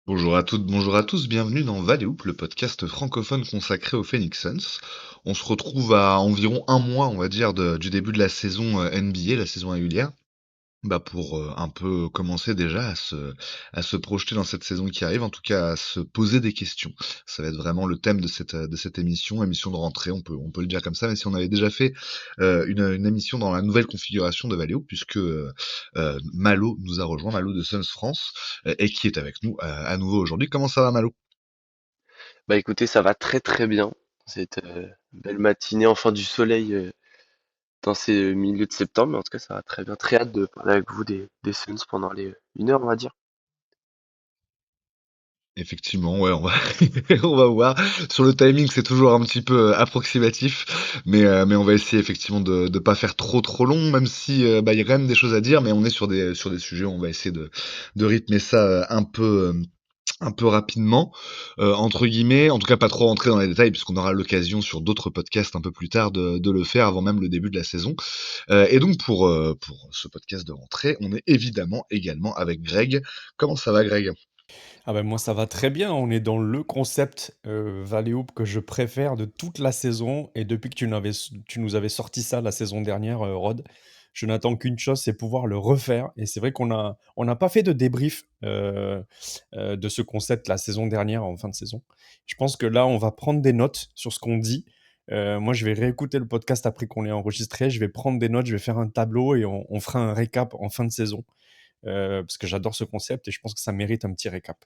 Bonjour à toutes, bonjour à tous, bienvenue dans Valley-Hoop, le podcast francophone consacré aux Phoenix Suns. On se retrouve à environ un mois, on va dire, du début de la saison NBA, la saison régulière, pour un peu commencer déjà à se projeter dans cette saison qui arrive, en tout cas à se poser des questions. Ça va être vraiment le thème de cette émission de rentrée, on peut le dire comme ça, mais si on avait déjà fait une émission dans la nouvelle configuration de Valeo, puisque Malo nous a rejoint, Malo de Suns France, et qui est avec nous à nouveau aujourd'hui. Comment ça va, Malo? Bah écoutez, ça va très très bien. Cette belle matinée, enfin du soleil dans ces milieux de septembre, mais en tout cas ça va très bien. Très hâte de parler avec vous des Suns pendant les 1 heure, on va dire. Effectivement, ouais, on va on va voir. Sur le timing, c'est toujours un petit peu, approximatif, mais on va essayer effectivement de pas faire trop long, même si, il y a quand même des choses à dire, mais on est sur des sujets où on va essayer de rythmer ça, un peu «rapidement», entre guillemets. En tout cas, pas trop rentrer dans les détails puisqu'on aura l'occasion sur d'autres podcasts un peu plus tard de le faire avant même le début de la saison. Et donc pour ce podcast de rentrée, on est évidemment également avec Greg. Comment ça va, Greg? Ah ben moi ça va très bien, on est dans le concept Valley Hoop que je préfère de toute la saison et depuis que tu nous avais sorti ça la saison dernière, Rod, je n'attends qu'une chose, c'est pouvoir le refaire et c'est vrai on n'a pas fait de débrief de ce concept la saison dernière en fin de saison. Je pense que là on va prendre des notes sur ce qu'on dit. Moi je vais réécouter le podcast après qu'on l'ait enregistré, je vais prendre des notes, je vais faire un tableau et on fera un récap en fin de saison parce que j'adore ce concept et je pense que ça mérite un petit récap.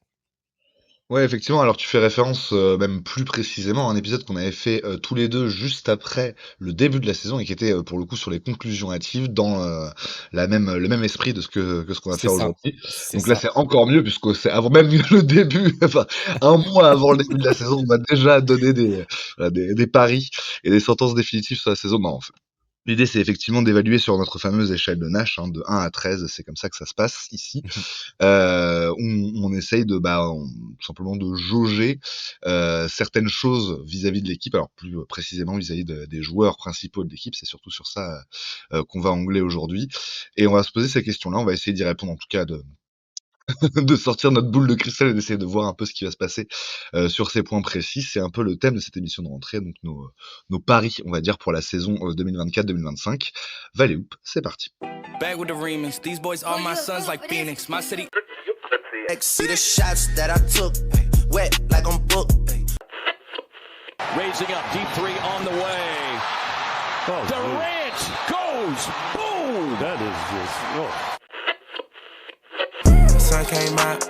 Ouais, effectivement, alors tu fais référence, même plus précisément à un épisode qu'on avait fait, tous les 2 juste après le début de la saison et qui était, pour le coup sur les conclusions hâtives dans, le même esprit de ce qu'on va C'est faire ça, aujourd'hui. c'est Donc là, ça. c'est encore mieux puisque c'est avant même le début, enfin un mois avant le début de la saison, on va déjà donner des paris et des sentences définitives sur la saison. Non, l'idée, c'est effectivement d'évaluer sur notre fameuse échelle de Nash, hein, de 1 à 13, c'est comme ça que ça se passe ici. On essaye tout simplement de jauger certaines choses vis-à-vis de l'équipe, alors plus précisément vis-à-vis des joueurs principaux de l'équipe, c'est surtout sur ça qu'on va angler aujourd'hui. Et on va se poser ces questions-là, on va essayer d'y répondre en tout cas de sortir notre boule de cristal et d'essayer de voir un peu ce qui va se passer sur ces points précis. C'est un peu le thème de cette émission de rentrée, donc nos paris, on va dire, pour la saison 2024-2025. Valley Hoop, c'est parti. Back with the remix. These boys are my sons like Phoenix. My city. See the shots that I took, wet like I'm booked. Raising up, deep three on the way. Durant goes, boom! That is just, The sun came out,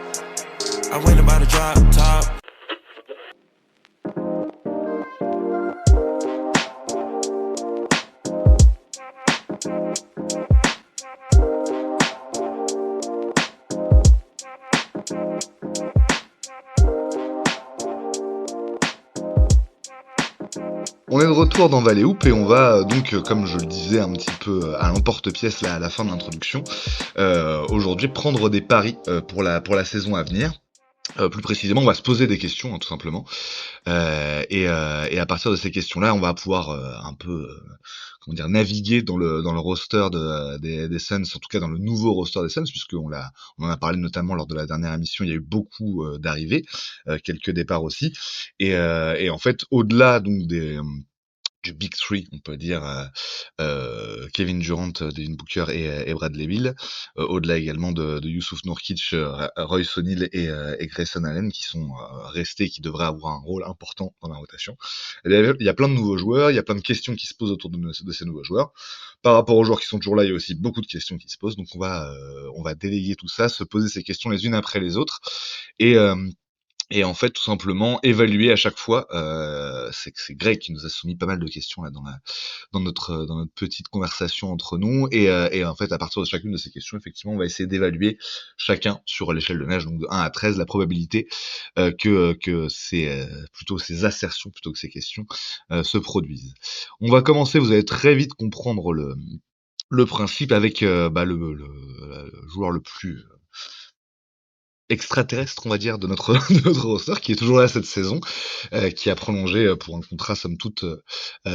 I went about to drop top. On est de retour dans Valley Hoop et on va comme je le disais un petit peu à l'emporte-pièce là, à la fin de l'introduction, aujourd'hui prendre des paris pour la saison à venir. Plus précisément, on va se poser des questions, hein, tout simplement. Et à partir de ces questions-là, on va pouvoir un peu, comment dire, naviguer dans le roster des Suns, en tout cas dans le nouveau roster des Suns, on en a parlé notamment lors de la dernière émission. Il y a eu beaucoup d'arrivées, quelques départs aussi, et en fait, au-delà donc du Big Three, on peut dire, Kevin Durant, Devin Booker et Bradley Beal. Au-delà également de Youssouf Nourkic, Royce O'Neal et Grayson Allen qui sont restés, qui devraient avoir un rôle important dans la rotation. Il y a plein de nouveaux joueurs, il y a plein de questions qui se posent autour de ces nouveaux joueurs. Par rapport aux joueurs qui sont toujours là, il y a aussi beaucoup de questions qui se posent. Donc on va délayer tout ça, se poser ces questions les unes après les autres. Et, euh, et en fait, tout simplement, évaluer à chaque fois, c'est Greg qui nous a soumis pas mal de questions là dans notre petite conversation entre nous, et en fait, à partir de chacune de ces questions, effectivement, on va essayer d'évaluer chacun sur l'échelle de Nash, donc de 1 à 13, la probabilité que plutôt ces assertions plutôt que ces questions se produisent. On va commencer, vous allez très vite comprendre le principe avec le joueur le plus extraterrestre, on va dire, de notre de notre roster, qui est toujours là cette saison, qui a prolongé pour un contrat somme toute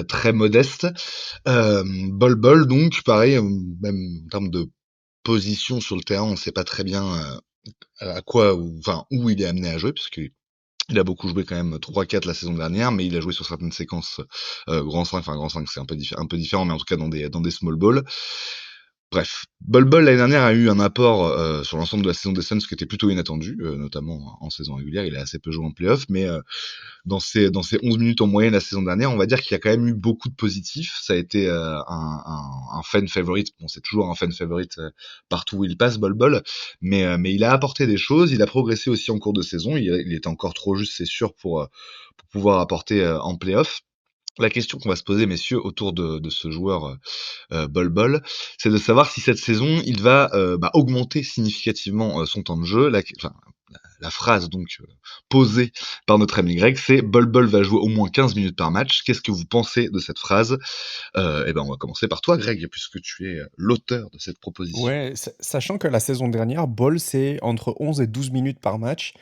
très modeste. Bol Bol, donc pareil, même en termes de position sur le terrain, on sait pas très bien à quoi, où il est amené à jouer, puisque il a beaucoup joué quand même 3-4 la saison dernière, mais il a joué sur certaines séquences grand 5, enfin grand 5 c'est un peu différent, mais en tout cas dans des small balls. Bref, Bol Bol l'année dernière a eu un apport sur l'ensemble de la saison des Suns qui était plutôt inattendu, notamment en saison régulière. Il a assez peu joué en playoff, mais dans ses 11 minutes en moyenne la saison dernière, on va dire qu'il y a quand même eu beaucoup de positifs. Ça a été un fan favorite. Bon, c'est toujours un fan favorite partout où il passe, Bol Bol, mais il a apporté des choses. Il a progressé aussi en cours de saison. Il était encore trop juste, c'est sûr, pour pouvoir apporter en playoff. La question qu'on va se poser, messieurs, autour de ce joueur Bol Bol, c'est de savoir si cette saison, il va augmenter significativement son temps de jeu. La phrase donc posée par notre ami Greg, c'est Bol Bol va jouer au moins 15 minutes par match. Qu'est-ce que vous pensez de cette phrase? On va commencer par toi, Greg, puisque tu es l'auteur de cette proposition. Ouais, sachant que la saison dernière, Ball, c'est entre 11 et 12 minutes par match.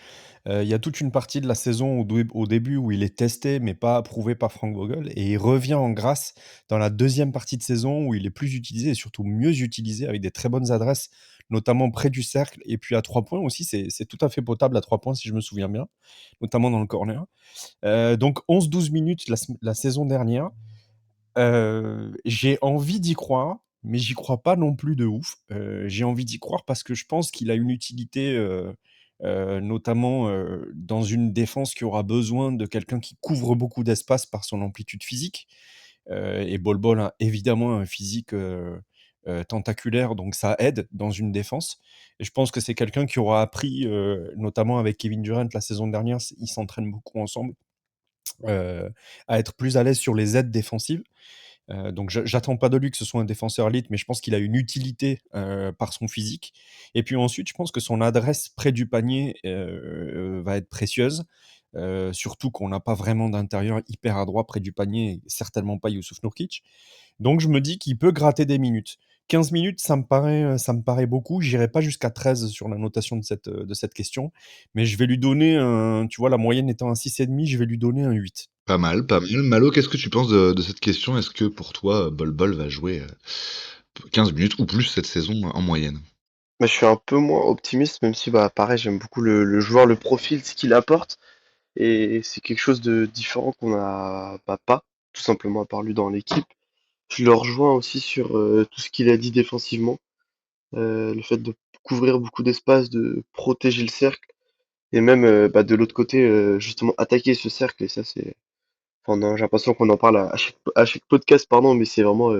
Il y a toute une partie de la saison au début où il est testé, mais pas approuvé par Frank Vogel, et il revient en grâce dans la deuxième partie de saison où il est plus utilisé et surtout mieux utilisé avec des très bonnes adresses, notamment près du cercle et puis à 3 points aussi. C'est tout à fait potable à 3 points si je me souviens bien, notamment dans le corner. Donc 11-12 minutes la saison dernière. J'ai envie d'y croire, mais j'y crois pas non plus de ouf. J'ai envie d'y croire parce que je pense qu'il a une utilité, notamment, dans une défense qui aura besoin de quelqu'un qui couvre beaucoup d'espace par son amplitude physique. Et Bol Bol a évidemment un physique, tentaculaire, donc ça aide dans une défense. Et je pense que c'est quelqu'un qui aura appris, notamment avec Kevin Durant la saison dernière, ils s'entraînent beaucoup ensemble, à être plus à l'aise sur les aides défensives. Donc j'attends pas de lui que ce soit un défenseur elite, mais je pense qu'il a une utilité, par son physique. Et puis ensuite, je pense que son adresse près du panier, va être précieuse, surtout qu'on n'a pas vraiment d'intérieur hyper adroit près du panier, certainement pas Youssouf Nourkic. Donc je me dis qu'il peut gratter des minutes. 15 minutes, ça me paraît beaucoup. J'irai pas jusqu'à 13 sur la notation de cette question, mais je vais lui donner tu vois, la moyenne étant un 6,5, je vais lui donner un 8. Pas mal, pas mal. Malo, qu'est-ce que tu penses de cette question? Est-ce que pour toi, Bol Bol va jouer 15 minutes ou plus cette saison en moyenne? Bah, je suis un peu moins optimiste, même si bah pareil, j'aime beaucoup le joueur, le profil, ce qu'il apporte. Et c'est quelque chose de différent qu'on a bah, pas, tout simplement à part lui dans l'équipe. Je le rejoins aussi sur tout ce qu'il a dit défensivement. Le fait de couvrir beaucoup d'espace, de protéger le cercle, et même bah, de l'autre côté, justement attaquer ce cercle. Et ça, c'est. Enfin, j'ai l'impression qu'on en parle à chaque podcast, pardon, mais c'est vraiment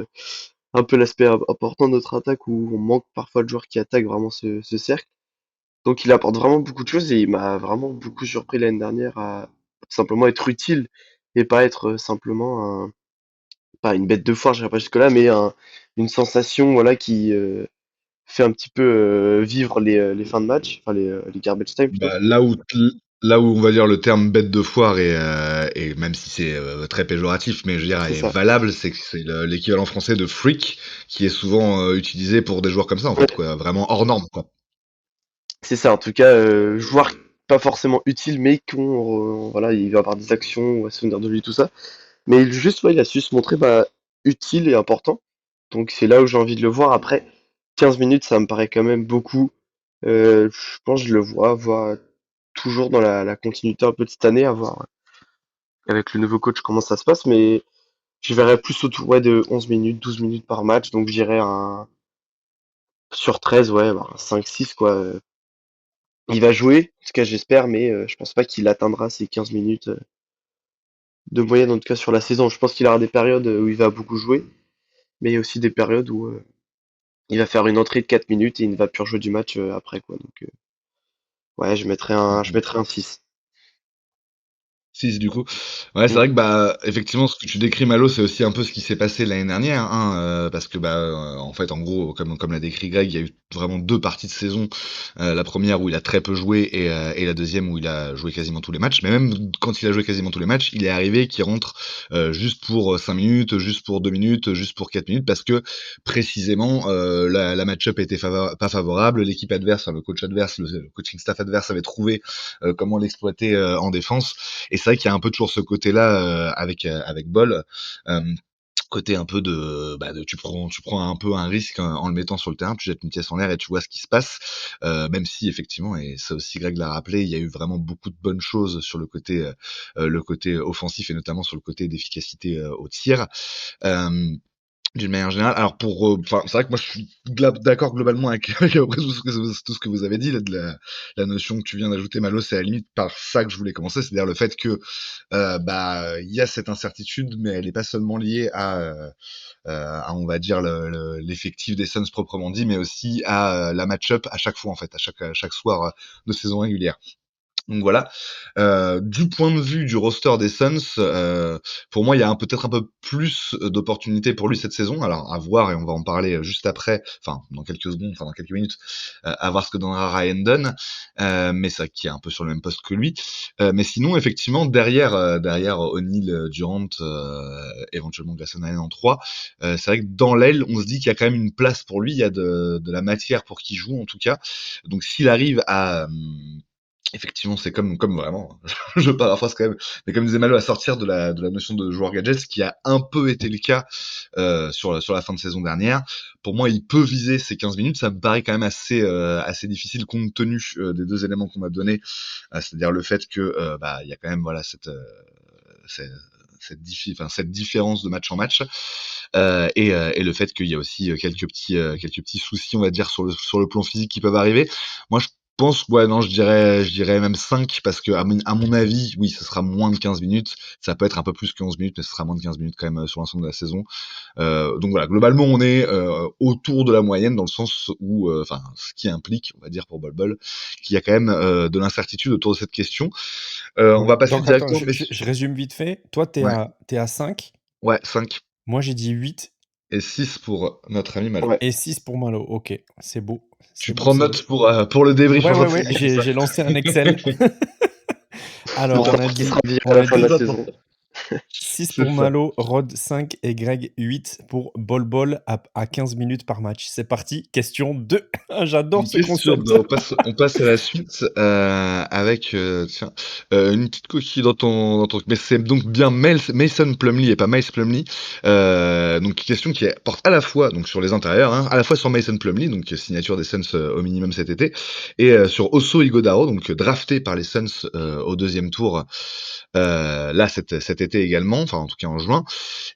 un peu l'aspect important de notre attaque où on manque parfois de joueurs qui attaquent vraiment ce cercle. Donc il apporte vraiment beaucoup de choses et il m'a vraiment beaucoup surpris l'année dernière à simplement être utile et pas être simplement pas une bête de foire, j'irai pas jusque-là, mais une sensation voilà qui fait un petit peu vivre les fins de match, enfin les garbage time plutôt. Bah, là où on va dire le terme bête de foire et même si c'est très péjoratif, mais je veux dire C'est est ça. valable, c'est que c'est l'équivalent français de freak qui est souvent utilisé pour des joueurs comme ça en fait, Ouais, quoi, vraiment hors norme, quoi. c'est ça. En tout cas, joueur pas forcément utile, mais voilà, il va avoir des actions, on va se souvenir de lui, tout ça. Mais juste, ouais, il a su se montrer bah, utile et important. Donc c'est là où j'ai envie de le voir. Après, 15 minutes, ça me paraît quand même beaucoup. Je pense que je le vois toujours dans la continuité un peu de cette année, à voir avec le nouveau coach comment ça se passe. Mais je verrais plus autour ouais, de 11 minutes, 12 minutes par match. Donc j'irais sur 13, ouais, bah, 5-6 quoi. Il va jouer, en tout cas j'espère, mais je pense pas qu'il atteindra ces 15 minutes de moyenne, en tout cas sur la saison. Je pense qu'il aura des périodes où il va beaucoup jouer, mais il y a aussi des périodes où il va faire une entrée de 4 minutes et il ne va plus rejouer du match après quoi. Donc ouais, je mettrais un 6. 6 du coup. Ouais, c'est Mm. vrai que bah effectivement ce que tu décris Malo, c'est aussi un peu ce qui s'est passé l'année dernière, hein, parce que en fait en gros comme l'a décrit Greg, il y a eu vraiment deux parties de saison. La première où il a très peu joué et la deuxième où il a joué quasiment tous les matchs. Mais même quand il a joué quasiment tous les matchs, il est arrivé qu'il rentre juste pour 5 minutes, juste pour 2 minutes, juste pour 4 minutes parce que précisément la match-up était pas favorable, l'équipe adverse, enfin, le coach adverse, le coaching staff adverse avait trouvé comment l'exploiter en défense. Et c'est vrai qu'il y a un peu toujours ce côté-là avec Ball. Euh, côté un peu tu prends un peu un risque en le mettant sur le terrain, tu jettes une pièce en l'air et tu vois ce qui se passe. Même si effectivement, et ça aussi Greg l'a rappelé, il y a eu vraiment beaucoup de bonnes choses sur le côté offensif et notamment sur le côté d'efficacité au tir. D'une manière générale, alors c'est vrai que moi je suis d'accord globalement avec après tout ce que vous avez dit là, la notion que tu viens d'ajouter, Malo, c'est à la limite par ça que je voulais commencer, c'est-à-dire le fait que il y a cette incertitude, mais elle est pas seulement liée on va dire l'effectif des Suns proprement dit, mais aussi à la match-up à chaque fois en fait, à chaque soir de saison régulière. Donc voilà. Du point de vue du roster des Suns, pour moi, il y a peut-être un peu plus d'opportunités pour lui cette saison. Alors à voir, et on va en parler juste après, enfin dans quelques secondes, enfin dans quelques minutes, à voir ce que donnera Ryan Dunn, mais ça qui est un peu sur le même poste que lui. Mais sinon, effectivement, derrière O'Neal, Durant, éventuellement Grayson Allen en 3, c'est vrai que dans l'aile, on se dit qu'il y a quand même une place pour lui, il y a de la matière pour qu'il joue en tout cas. Donc s'il arrive à effectivement, c'est comme vraiment, je paraphrase quand même, mais comme disait Malo, à sortir de la notion de joueur gadget, ce qui a un peu été le cas sur la fin de saison dernière. Pour moi, il peut viser ces 15 minutes. Ça me paraît quand même assez difficile compte tenu des deux éléments qu'on m'a donnés, c'est-à-dire le fait que il y a quand même voilà cette différence de match en match et le fait qu'il y a aussi quelques petits soucis, on va dire, sur le plan physique qui peuvent arriver. Moi, je pense, ouais, non, je dirais même 5 parce que à mon avis, oui, ce sera moins de 15 minutes. Ça peut être un peu plus que 11 minutes, mais ce sera moins de 15 minutes quand même sur l'ensemble de la saison. Donc voilà, globalement, on est autour de la moyenne dans le sens où, ce qui implique, on va dire pour Bol, qu'il y a quand même de l'incertitude autour de cette question. On va passer Donc attends, directement. je résume vite fait. Toi, t'es Ouais, à 5. ouais, 5 Moi, j'ai dit 8 et 6 pour notre ami Malo. Ouais. et 6 pour Malo. Ok, c'est beau. Tu C'est beau, prends c'est note beau. pour le débrief. Ouais, j'ai lancé un Excel. Alors, on a Qui dit, sera viré à la fin de la ça, saison. 6 c'est pour ça. Malo, Rod 5 et Greg 8 pour Bol à 15 minutes par match. C'est parti, question 2. J'adore ce Question, concept. on passe à la suite avec une petite coquille dans ton mais c'est donc bien Mason Plumlee et pas Miles Plumlee. Donc question qui porte à la fois donc sur les intérieurs, hein, à la fois sur Mason Plumlee, donc signature des Suns au minimum cet été, et sur Oso Ighodaro, donc drafté par les Suns au deuxième tour là cet été également, enfin en tout cas en juin.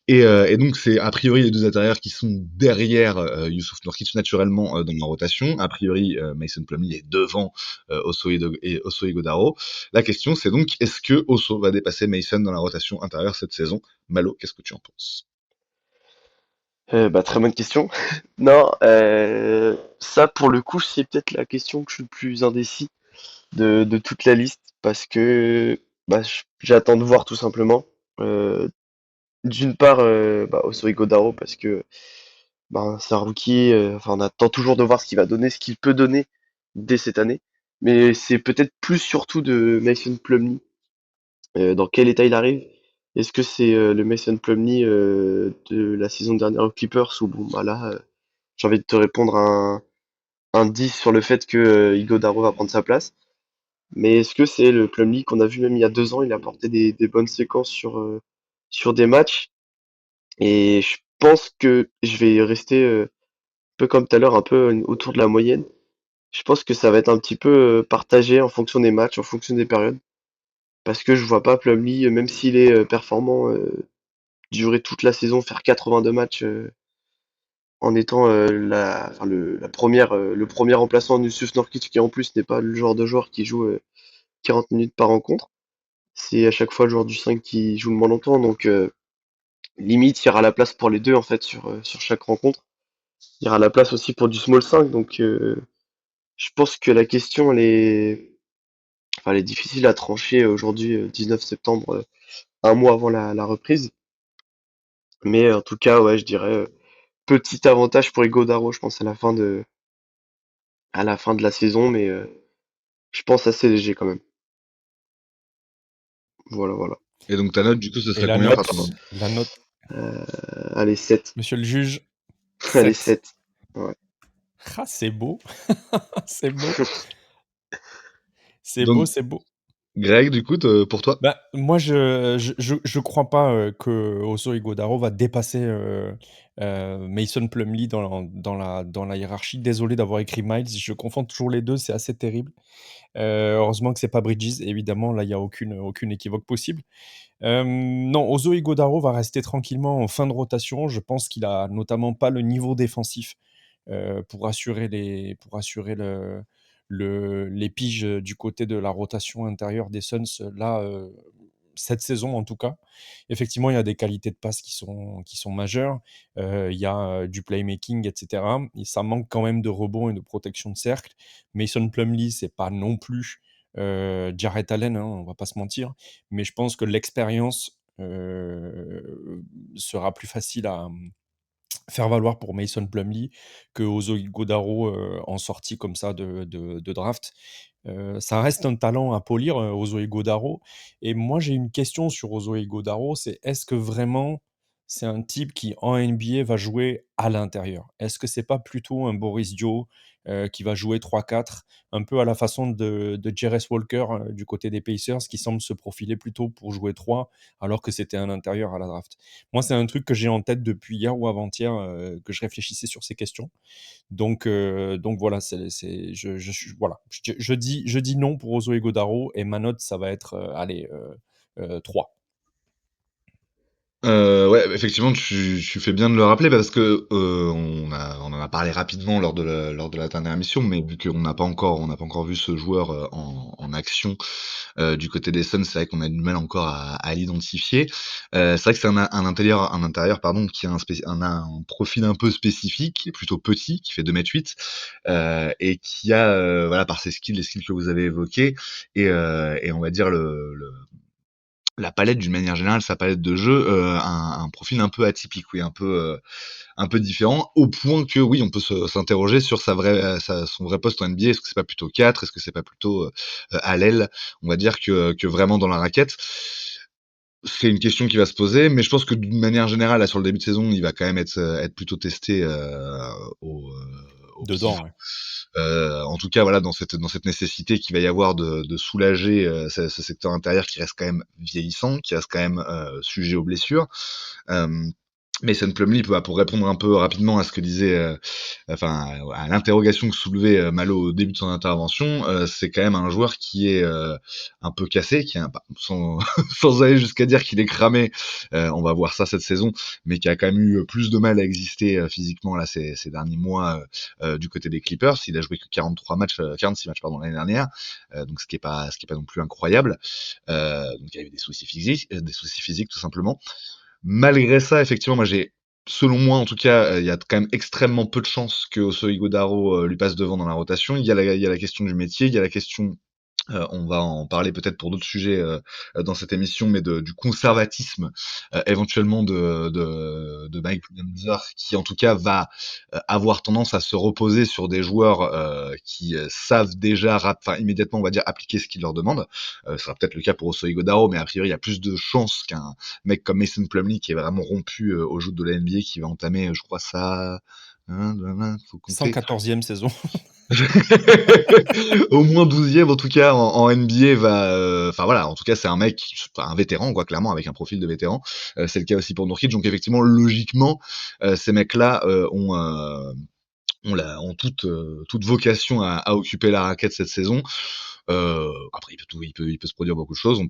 Et donc c'est a priori les deux intérieurs qui sont derrière Youssouf Nurkic naturellement dans la rotation. A priori Mason Plumlee est devant Oso Ighodaro. La question c'est donc est-ce que Oso va dépasser Mason dans la rotation intérieure cette saison? Malo, qu'est-ce que tu en penses? Très bonne question. Non, ça pour le coup, c'est peut-être la question que je suis le plus indécis de toute la liste parce que j'attends de voir tout simplement. Euh, D'une part, Oso Ighodaro parce que c'est un rookie, on attend toujours de voir ce qu'il va donner, ce qu'il peut donner dès cette année. Mais c'est peut-être plus surtout de Mason Plumlee, dans quel état il arrive. Est-ce que c'est le Mason Plumlee de la saison dernière aux Clippers ou j'ai envie de te répondre un 10 sur le fait que Ighodaro va prendre sa place. Mais est-ce que c'est le Plumlee qu'on a vu même il y a 2 ans, il a apporté des bonnes séquences sur des matchs. Et je pense que je vais rester peu comme tout à l'heure, un peu autour de la moyenne. Je pense que ça va être un petit peu partagé en fonction des matchs, en fonction des périodes. Parce que je vois pas Plumlee, même s'il est performant, durer toute la saison, faire 82 matchs en étant le premier remplaçant de Yusuf Nurkic, qui en plus n'est pas le genre de joueur qui joue 40 minutes par rencontre. C'est à chaque fois le joueur du 5 qui joue le moins longtemps, donc limite, il y aura la place pour les deux en fait sur chaque rencontre. Il y aura la place aussi pour du small 5, donc je pense que la question elle est difficile à trancher aujourd'hui, 19 septembre, un mois avant la reprise. Mais en tout cas, ouais, je dirais petit avantage pour Ighodaro, je pense à la fin de la saison, mais je pense assez léger quand même. Voilà, voilà. Et donc ta note du coup ce Et serait combien par rapport la note, Allez, 7. monsieur le juge, Allez, 7. 7. Ouais. C'est beau. C'est beau. C'est beau, donc c'est beau. Greg, du coup, pour toi? Bah, moi, je crois pas, que Oso Ighodaro va dépasser, Mason Plumlee dans la hiérarchie. Désolé d'avoir écrit Miles, je confonds toujours les 2, c'est assez terrible. Heureusement que c'est pas Bridges, évidemment, là, il y a aucune équivoque possible. Non, Oso Ighodaro va rester tranquillement en fin de rotation. Je pense qu'il a notamment pas le niveau défensif, pour assurer les piges, du côté de la rotation intérieure des Suns, là, cette saison en tout cas. Effectivement, il y a des qualités de passe qui sont majeures, il y a, du playmaking et cetera et ça manque quand même de rebond et de protection de cercle. Mason Plumlee, c'est pas non plus, Jarrett Allen, hein, on va pas se mentir, mais je pense que l'expérience, sera plus facile à, faire valoir pour Mason Plumlee que Ozo Ighodaro, en sortie comme ça de draft. Ça reste un talent à polir, Ozo Ighodaro et moi j'ai une question sur Ozo Ighodaro, c'est est-ce que vraiment c'est un type qui en NBA va jouer à l'intérieur? Est-ce que c'est pas plutôt un Boris Diaw, qui va jouer 3-4, un peu à la façon de Jarace Walker, du côté des Pacers qui semble se profiler plutôt pour jouer 3 alors que c'était un intérieur à la draft? Moi, c'est un truc que j'ai en tête depuis hier ou avant-hier, que je réfléchissais sur ces questions. Donc voilà, voilà, je dis non pour Ozo Ighodaro et ma note, ça va être, allez, 3. Ouais, effectivement, tu fais bien de le rappeler parce que on en a parlé rapidement lors de la dernière émission, mais vu on n'a pas encore vu ce joueur en action du côté des Suns, c'est vrai qu'on a du mal encore à l'identifier. C'est vrai que c'est un intérieur pardon, qui a un profil un peu spécifique, qui est plutôt petit, qui fait 2,8 m et qui a voilà par ses skills, les skills que vous avez évoqués et on va dire la palette d'une manière générale, sa palette de jeu, un profil un peu atypique, oui, un peu différent, au point que oui, on peut s'interroger sur son vrai poste en NBA. Est-ce que c'est pas plutôt 4? Est-ce que c'est pas plutôt à l'aile, on va dire, que vraiment dans la raquette? C'est une question qui va se poser, mais je pense que d'une manière générale, là, sur le début de saison, il va quand même être plutôt testé au pivot. Dedans, ouais. En tout cas, voilà, dans cette nécessité qu'il va y avoir de soulager ce secteur intérieur qui reste quand même vieillissant, qui reste quand même sujet aux blessures. Euh, Mason Plumlee, pour répondre un peu rapidement à ce que disait, enfin à l'interrogation que soulevait Malo au début de son intervention, c'est quand même un joueur qui est un peu cassé, qui est sans, sans aller jusqu'à dire qu'il est cramé, on va voir ça cette saison, mais qui a quand même eu plus de mal à exister physiquement là ces derniers mois du côté des Clippers. Il a joué que 46 matchs pardon l'année dernière, donc ce qui est pas non plus incroyable. Donc il y a eu des soucis physiques tout simplement. Malgré ça, effectivement, selon moi en tout cas, il y a quand même extrêmement peu de chances que Oso Ighodaro lui passe devant dans la rotation. Il y a la question du métier, il y a la question on va en parler peut-être pour d'autres sujets dans cette émission, mais du conservatisme éventuellement de Mike Budenholzer, qui en tout cas va avoir tendance à se reposer sur des joueurs qui savent déjà immédiatement, on va dire, appliquer ce qu'il leur demande. Ce sera peut-être le cas pour Oso Ighodaro, mais a priori, il y a plus de chances qu'un mec comme Mason Plumlee, qui est vraiment rompu au joug de la NBA, qui va entamer, je crois, ça... faut compter. 114e saison. Au moins 12e en tout cas en NBA enfin voilà, en tout cas c'est un mec, un vétéran quoi, clairement avec un profil de vétéran. C'est le cas aussi pour Nurkic, donc effectivement logiquement ces mecs-là ont toute vocation à occuper la raquette cette saison. Après il peut se produire beaucoup de choses.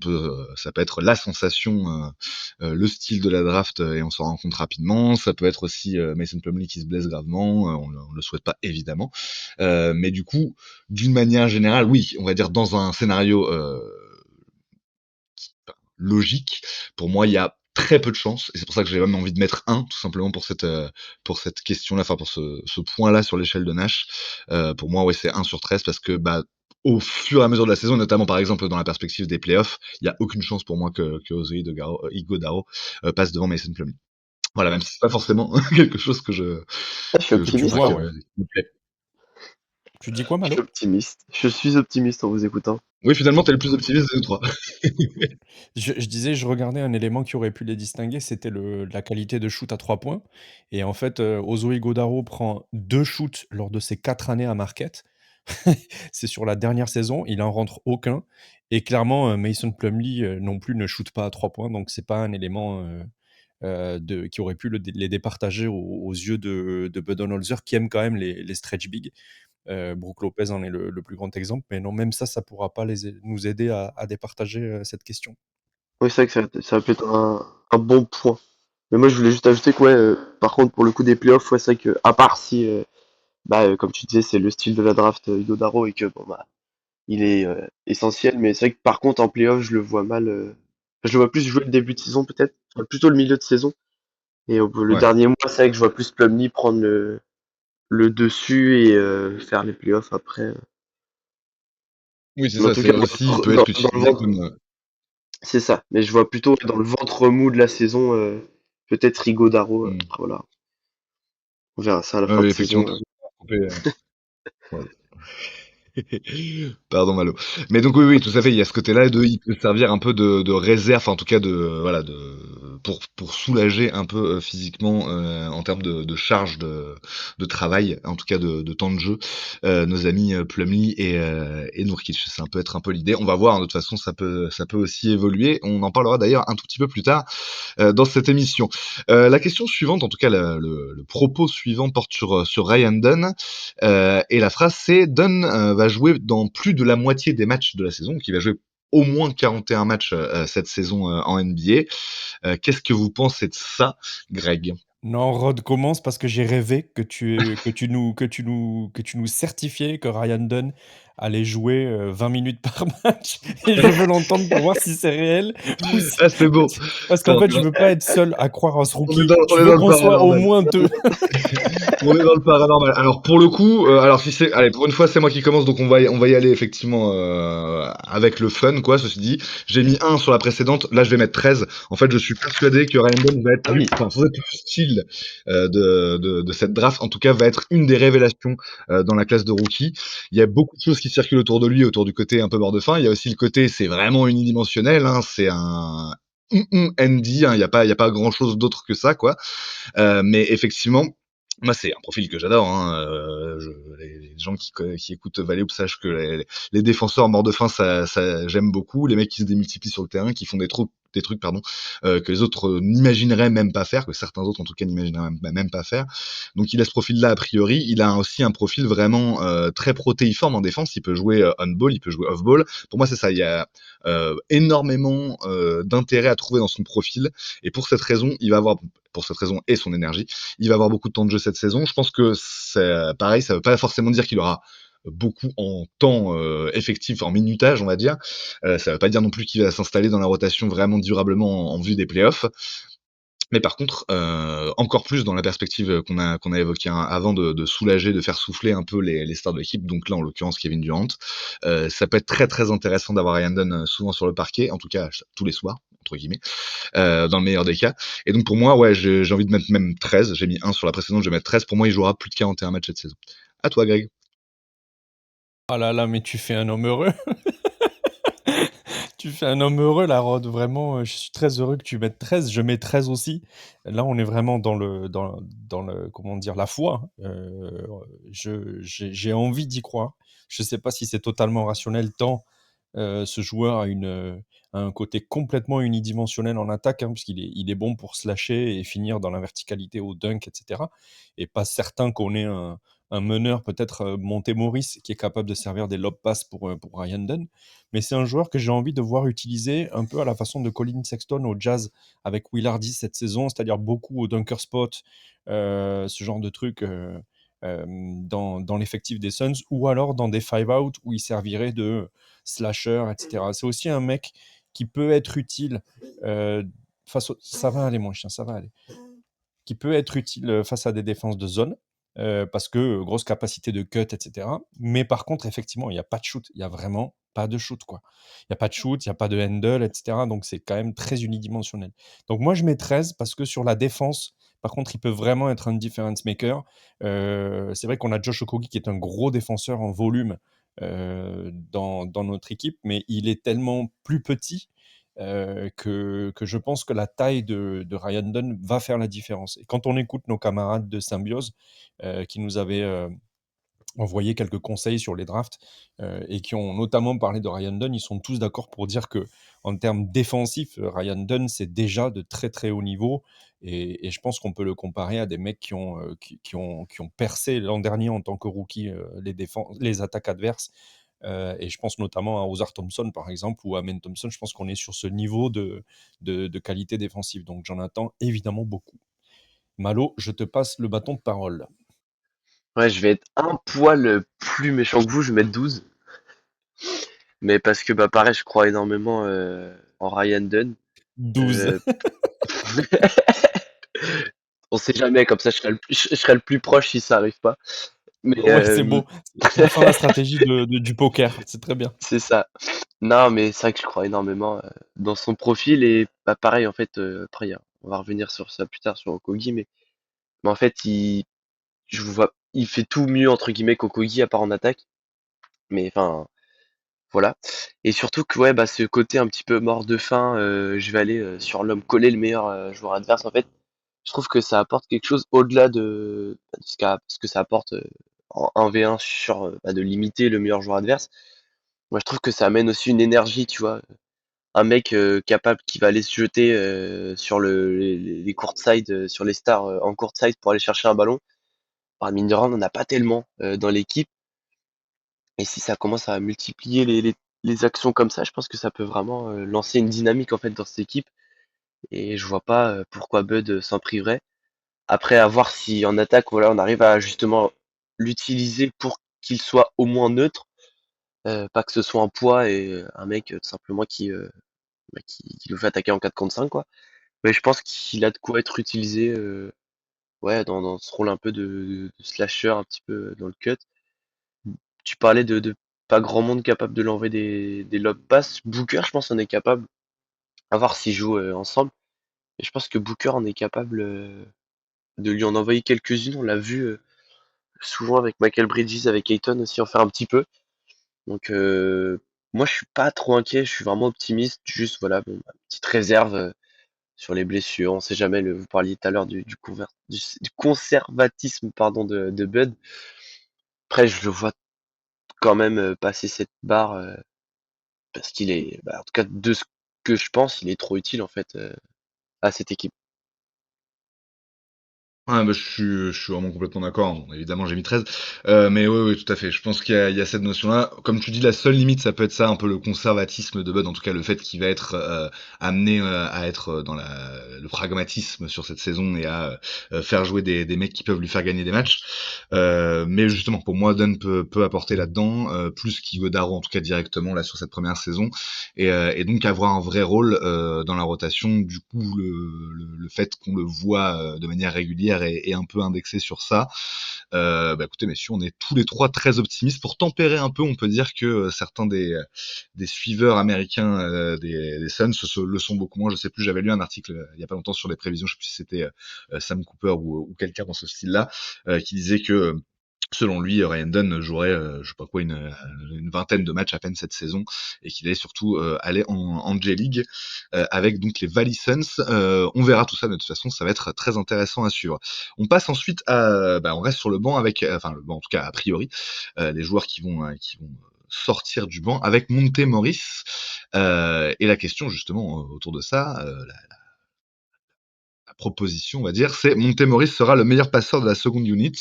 Ça peut être la sensation, le style de la draft et on s'en rend compte rapidement. Ça peut être aussi Mason Plumlee qui se blesse gravement. On le souhaite pas évidemment. Mais du coup, d'une manière générale, oui, on va dire dans un scénario logique, pour moi, il y a très peu de chances, et c'est pour ça que j'ai même envie de mettre 1, tout simplement pour cette question-là, enfin pour ce point-là sur l'échelle de Nash. Pour moi, ouais, c'est 1 sur 13 parce que bah au fur et à mesure de la saison, notamment par exemple dans la perspective des playoffs, il y a aucune chance pour moi que Oso Ighodaro passe devant Mason Plumlee. Voilà, même si c'est pas forcément quelque chose Ah, je suis Que tu optimiste, vois, moi. ouais. qui me plaît. Tu dis quoi, Je suis Malo? optimiste. Je suis optimiste en vous écoutant. Oui, finalement, t'es le plus optimiste des nous trois. Je disais, je regardais un élément qui aurait pu les distinguer, c'était la qualité de shoot à 3 points et en fait, Ozo Ighodaro prend 2 shoots lors de ses 4 années à Marquette. C'est sur la dernière saison, il en rentre aucun Et clairement, Mason Plumlee non plus ne shoot pas à 3 points, donc c'est pas un élément qui aurait pu les départager aux yeux de Budenholzer, qui aime quand même les stretch big. Brook Lopez en est le plus grand exemple, mais non, même ça pourra pas nous aider à départager cette question. Oui, c'est vrai que ça peut être un bon point. Mais moi, je voulais juste ajouter que, ouais, par contre, pour le coup des playoffs, ouais, c'est vrai que, à part si, comme tu disais, c'est le style de la draft Hugo Daro et que, bon, bah, il est essentiel, mais c'est vrai que par contre, en playoff, je le vois mal. Je le vois plus jouer le début de saison, peut-être, enfin, plutôt le milieu de saison. Et le Ouais. dernier mois, c'est vrai que je vois plus Plumlee prendre le dessus et faire les playoffs après. Oui, c'est Mais en ça, tout c'est cas, aussi, il peut dans, être dans le utilisé ventre, comme. c'est ça. Mais je vois plutôt dans le ventre mou de la saison, peut-être Hugo Daro. Hmm. Voilà. On verra ça à la fin Ouais, de effectivement, saison. tout à fait. Ouais. Pardon Malo. Mais donc oui, tout à fait, il y a ce côté-là il peut servir un peu de réserve, enfin, en tout cas voilà, pour soulager un peu physiquement en termes de charge de travail, en tout cas de temps de jeu, nos amis Plumlee et Nurkic. Ça peut être un peu l'idée. On va voir, hein, de toute façon, ça peut aussi évoluer. On en parlera d'ailleurs un tout petit peu plus tard dans cette émission. La question suivante, en tout cas le propos suivant porte sur Ryan Dunn. Et la phrase c'est Dunn va jouer dans plus de la moitié des matchs de la saison, donc il va jouer au moins 41 matchs cette saison en NBA. Qu'est-ce que vous pensez de ça, Greg? Non, Rod, commence parce que j'ai rêvé que tu nous certifiais que Ryan Dunn allait jouer 20 minutes par match et je veux l'entendre pour voir si c'est réel ou si... Ah, c'est beau. Parce qu'en fait, je veux pas être seul à croire à ce rookie. On Je est veux dans le qu'on soit au paranormal. moins deux. On est dans le paranormal. Alors pour le coup, alors si c'est, allez, pour une fois c'est moi qui commence, donc on va y aller effectivement avec le fun, quoi. Ceci dit, j'ai mis 1 sur la précédente, là je vais mettre 13. En fait, je suis persuadé que Ryan Dunn va être, Ah oui. enfin, sans être le style de cette draft, en tout cas va être une des révélations dans la classe de rookie. Il y a beaucoup de choses qui circulent autour de lui, autour du côté un peu bord de fin. Il y a aussi le côté, c'est vraiment unidimensionnel, hein, c'est un ND, hein, il y a pas grand chose d'autre que ça, quoi. Mais effectivement, moi, c'est un profil que j'adore. Hein. Les gens qui écoutent Valley sachent que les défenseurs morts de faim, ça j'aime beaucoup. Les mecs qui se démultiplient sur le terrain, qui font des trucs pardon, que les autres n'imagineraient même pas faire, que certains autres en tout cas n'imagineraient même pas faire. Donc il a ce profil-là a priori. Il a aussi un profil vraiment très protéiforme en défense. Il peut jouer on-ball, il peut jouer off-ball. Pour moi, c'est ça. Il y a énormément d'intérêt à trouver dans son profil. Et pour cette raison, il va avoir, pour cette raison et son énergie, il va avoir beaucoup de temps de jeu cette saison. Je pense que c'est pareil, ça veut pas forcément dire qu'il aura beaucoup en temps effectif, en minutage, on va dire. Ça veut pas dire non plus qu'il va s'installer dans la rotation vraiment durablement en vue des playoffs. Mais par contre, encore plus dans la perspective qu'on a évoquée avant de soulager, de faire souffler un peu les stars de l'équipe, donc là en l'occurrence Kevin Durant, ça peut être très très intéressant d'avoir Ryan Dunn souvent sur le parquet, en tout cas tous les soirs, entre guillemets, dans le meilleur des cas. Et donc pour moi, ouais, j'ai envie de mettre même 13, j'ai mis 1 sur la précédente, je vais mettre 13, pour moi il jouera plus de 41 matchs cette saison. À toi Greg. Ah là là, mais tu fais un homme heureux. Tu fais un homme heureux, la Rod. Vraiment, je suis très heureux que tu mettes 13. Je mets 13 aussi. Là, on est vraiment dans le, comment dire, la foi. J'ai envie d'y croire. Je ne sais pas si c'est totalement rationnel, tant ce joueur a un côté complètement unidimensionnel en attaque, hein, puisqu'il est bon pour slasher et finir dans la verticalité au dunk, etc. Et pas certain qu'on ait un meneur, peut-être Monte Morris, qui est capable de servir des lob passes pour Ryan Dunn. Mais c'est un joueur que j'ai envie de voir utiliser un peu à la façon de Colin Sexton au Jazz avec Will Hardy cette saison, c'est-à-dire beaucoup au dunker spot, ce genre de truc dans l'effectif des Suns, ou alors dans des five-out où il servirait de slasher, etc. C'est aussi un mec qui peut être utile ça va aller, mon chien, ça va aller. Qui peut être utile face à des défenses de zone, parce que grosse capacité de cut, etc. Mais par contre, effectivement, il n'y a pas de shoot. Il n'y a vraiment pas de shoot, quoi. Il n'y a pas de shoot, il n'y a pas de handle, etc. Donc, c'est quand même très unidimensionnel. Donc, moi, je mets 13 parce que sur la défense, par contre, il peut vraiment être un difference maker. C'est vrai qu'on a Josh Okogie qui est un gros défenseur en volume dans notre équipe, mais il est tellement plus petit que je pense que la taille de Ryan Dunn va faire la différence. Et quand on écoute nos camarades de Symbiose qui nous avaient envoyé quelques conseils sur les drafts et qui ont notamment parlé de Ryan Dunn. Ils sont tous d'accord pour dire que en termes défensifs, Ryan Dunn, c'est déjà de très très haut niveau. Et je pense qu'on peut le comparer à des mecs qui ont percé l'an dernier en tant que rookie les attaques adverses. Et je pense notamment à Ozar Thompson, par exemple, ou à Amen Thompson. Je pense qu'on est sur ce niveau de qualité défensive. Donc j'en attends évidemment beaucoup. Malo, je te passe le bâton de parole. Ouais, je vais être un poil plus méchant que vous, je vais mettre 12. Mais parce que, bah, pareil, je crois énormément en Ryan Dunn. 12. Euh, on sait jamais, comme ça, je serai le plus proche si ça arrive pas. Mais Ouais, c'est beau. Tu défends la stratégie du poker. C'est très bien. c'est ça. Non, mais c'est vrai que je crois énormément dans son profil et bah, pareil, en fait, après, on va revenir sur ça plus tard, sur Okogi, mais en fait, je vous vois, il fait tout mieux, entre guillemets, qu'Okogi, à part en attaque. Mais enfin, voilà. Et surtout que, ouais, bah, ce côté un petit peu mort de faim, je vais aller sur l'homme collé, le meilleur joueur adverse, en fait, je trouve que ça apporte quelque chose au-delà de ce que ça apporte en 1v1 sur bah, de limiter le meilleur joueur adverse. Moi, je trouve que ça amène aussi une énergie, tu vois. Un mec capable qui va aller se jeter sur les courtside, sur les stars en courtside pour aller chercher un ballon. Bah, mine de rien, on n'en a pas tellement dans l'équipe. Et si ça commence à multiplier les actions comme ça, je pense que ça peut vraiment lancer une dynamique en fait dans cette équipe. Et je vois pas pourquoi Bud s'en priverait. Après, à voir si en attaque, voilà, on arrive à justement l'utiliser pour qu'il soit au moins neutre, pas que ce soit un poids et un mec tout simplement qui nous fait attaquer en 4 contre 5 quoi. Mais je pense qu'il a de quoi être utilisé ouais, dans ce rôle un peu de slasher, un petit peu dans le cut. Tu parlais de pas grand monde capable de l'envoyer des lob passes. Booker, je pense, en est capable. À voir s'ils jouent ensemble. Et je pense que Booker en est capable de lui en envoyer quelques-unes. On l'a vu souvent avec Michael Bridges, avec Ayton aussi en faire un petit peu. Donc moi, je suis pas trop inquiet. Je suis vraiment optimiste. Juste, voilà, bon, ma petite réserve sur les blessures. On sait jamais. Vous parliez tout à l'heure du conservatisme pardon, de Bud. Après, je le vois quand même passer cette barre parce qu'il est, bah, en tout cas, de ce que je pense, il est trop utile en fait à cette équipe. Ouais, bah, je suis vraiment complètement d'accord. Bon, évidemment, j'ai mis 13. Mais oui, oui, tout à fait. Je pense qu'il y a cette notion-là. Comme tu dis, la seule limite, ça peut être ça, un peu le conservatisme de Bud. En tout cas, le fait qu'il va être amené à être dans le pragmatisme sur cette saison et à faire jouer des mecs qui peuvent lui faire gagner des matchs. Mais justement, pour moi, Dunn peut apporter là-dedans, plus qu'Iguodaro, en tout cas directement, là, sur cette première saison. Et donc, avoir un vrai rôle dans la rotation. Du coup, le fait qu'on le voit de manière régulière est un peu indexé sur ça. Bah écoutez, messieurs, on est tous les trois très optimistes. Pour tempérer un peu, on peut dire que certains des suiveurs américains des Suns le sont beaucoup moins. Je sais plus, j'avais lu un article il y a pas longtemps sur les prévisions, je sais plus si c'était Sam Cooper ou quelqu'un dans ce style-là, qui disait que selon lui, Ryan Dunn jouerait, je sais pas quoi, une vingtaine de matchs à peine cette saison, et qu'il allait surtout aller en J-League avec donc les Valley Suns. On verra tout ça, de toute façon, ça va être très intéressant à suivre. On passe ensuite on reste sur le banc avec, enfin le banc en tout cas a priori, les joueurs qui vont sortir du banc avec Monte Morris. Et la question justement autour de ça, la proposition, on va dire, c'est Monte Morris sera le meilleur passeur de la seconde unit.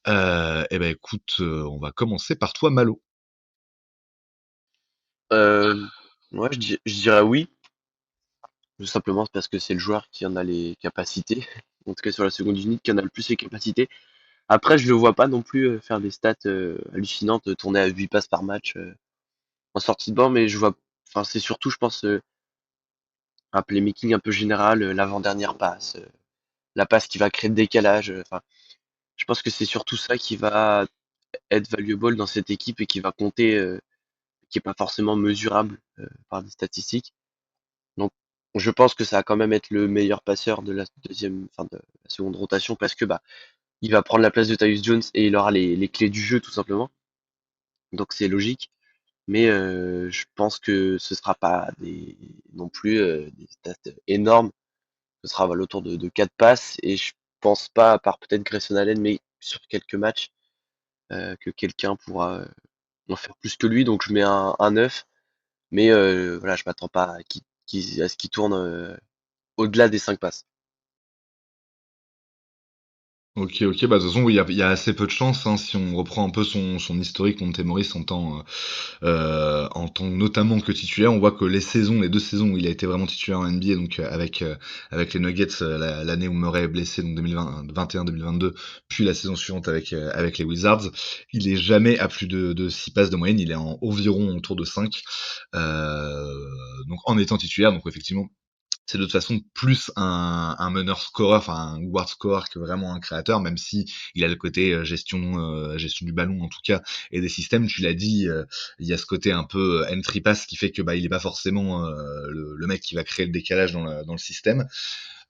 Et ben écoute, on va commencer par toi, Malo. Euh, ouais, je dirais oui, tout simplement parce que c'est le joueur qui en a les capacités, en tout cas sur la seconde unité, qui en a le plus les capacités. Après, je le vois pas non plus faire des stats hallucinantes, tourner à 8 passes par match en sortie de banc, mais enfin c'est surtout, je pense, un playmaking un peu général, l'avant-dernière passe, la passe qui va créer le décalage. Enfin, je pense que c'est surtout ça qui va être valuable dans cette équipe et qui va compter, qui est pas forcément mesurable par des statistiques. Donc, je pense que ça va quand même être le meilleur passeur de la deuxième, enfin de la seconde rotation parce que bah il va prendre la place de Tyus Jones et il aura les clés du jeu tout simplement. Donc c'est logique. Mais je pense que ce sera pas non plus des stats énormes. Ce sera à l'autour de 4 passes et je pense pas, à part peut-être Grayson Allen, mais sur quelques matchs, que quelqu'un pourra en faire plus que lui, donc je mets un 9, mais voilà, je m'attends pas à ce qu'il tourne au-delà des 5 passes. Ok, ok, bah de toute façon, oui, il y a assez peu de chance, hein, si on reprend un peu son historique, Montemoris en tant notamment que titulaire, on voit que les 2 saisons où il a été vraiment titulaire en NBA, donc avec les Nuggets, l'année où Murray est blessé, donc 2021-2022, puis la saison suivante avec les Wizards, il est jamais à plus de 6 passes de moyenne, il est en environ autour de 5, donc en étant titulaire, donc effectivement c'est de toute façon plus un meneur scoreur, enfin un guard scorer que vraiment un créateur, même si il a le côté gestion du ballon en tout cas et des systèmes. Tu l'as dit, il y a ce côté un peu entry pass qui fait que bah il est pas forcément le mec qui va créer le décalage dans le système.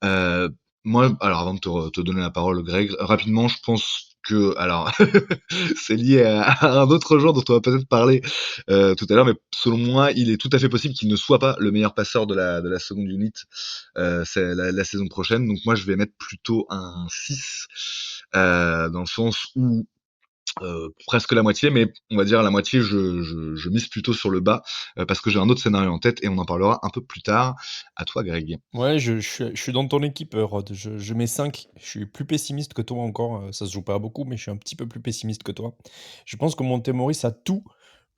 Euh, Moi, alors avant de te donner la parole, Greg, rapidement, je pense que, alors, c'est lié à un autre joueur dont on va peut-être parler tout à l'heure, mais selon moi, il est tout à fait possible qu'il ne soit pas le meilleur passeur de la seconde unit c'est la saison prochaine. Donc moi, je vais mettre plutôt un 6 dans le sens où presque la moitié, mais on va dire la moitié, je mise plutôt sur le bas parce que j'ai un autre scénario en tête et on en parlera un peu plus tard. À toi, Greg. Ouais, je suis dans ton équipe, Rod. Je mets 5. Je suis plus pessimiste que toi encore. Ça se joue pas à beaucoup, mais je suis un petit peu plus pessimiste que toi. Je pense que Montemoris a tout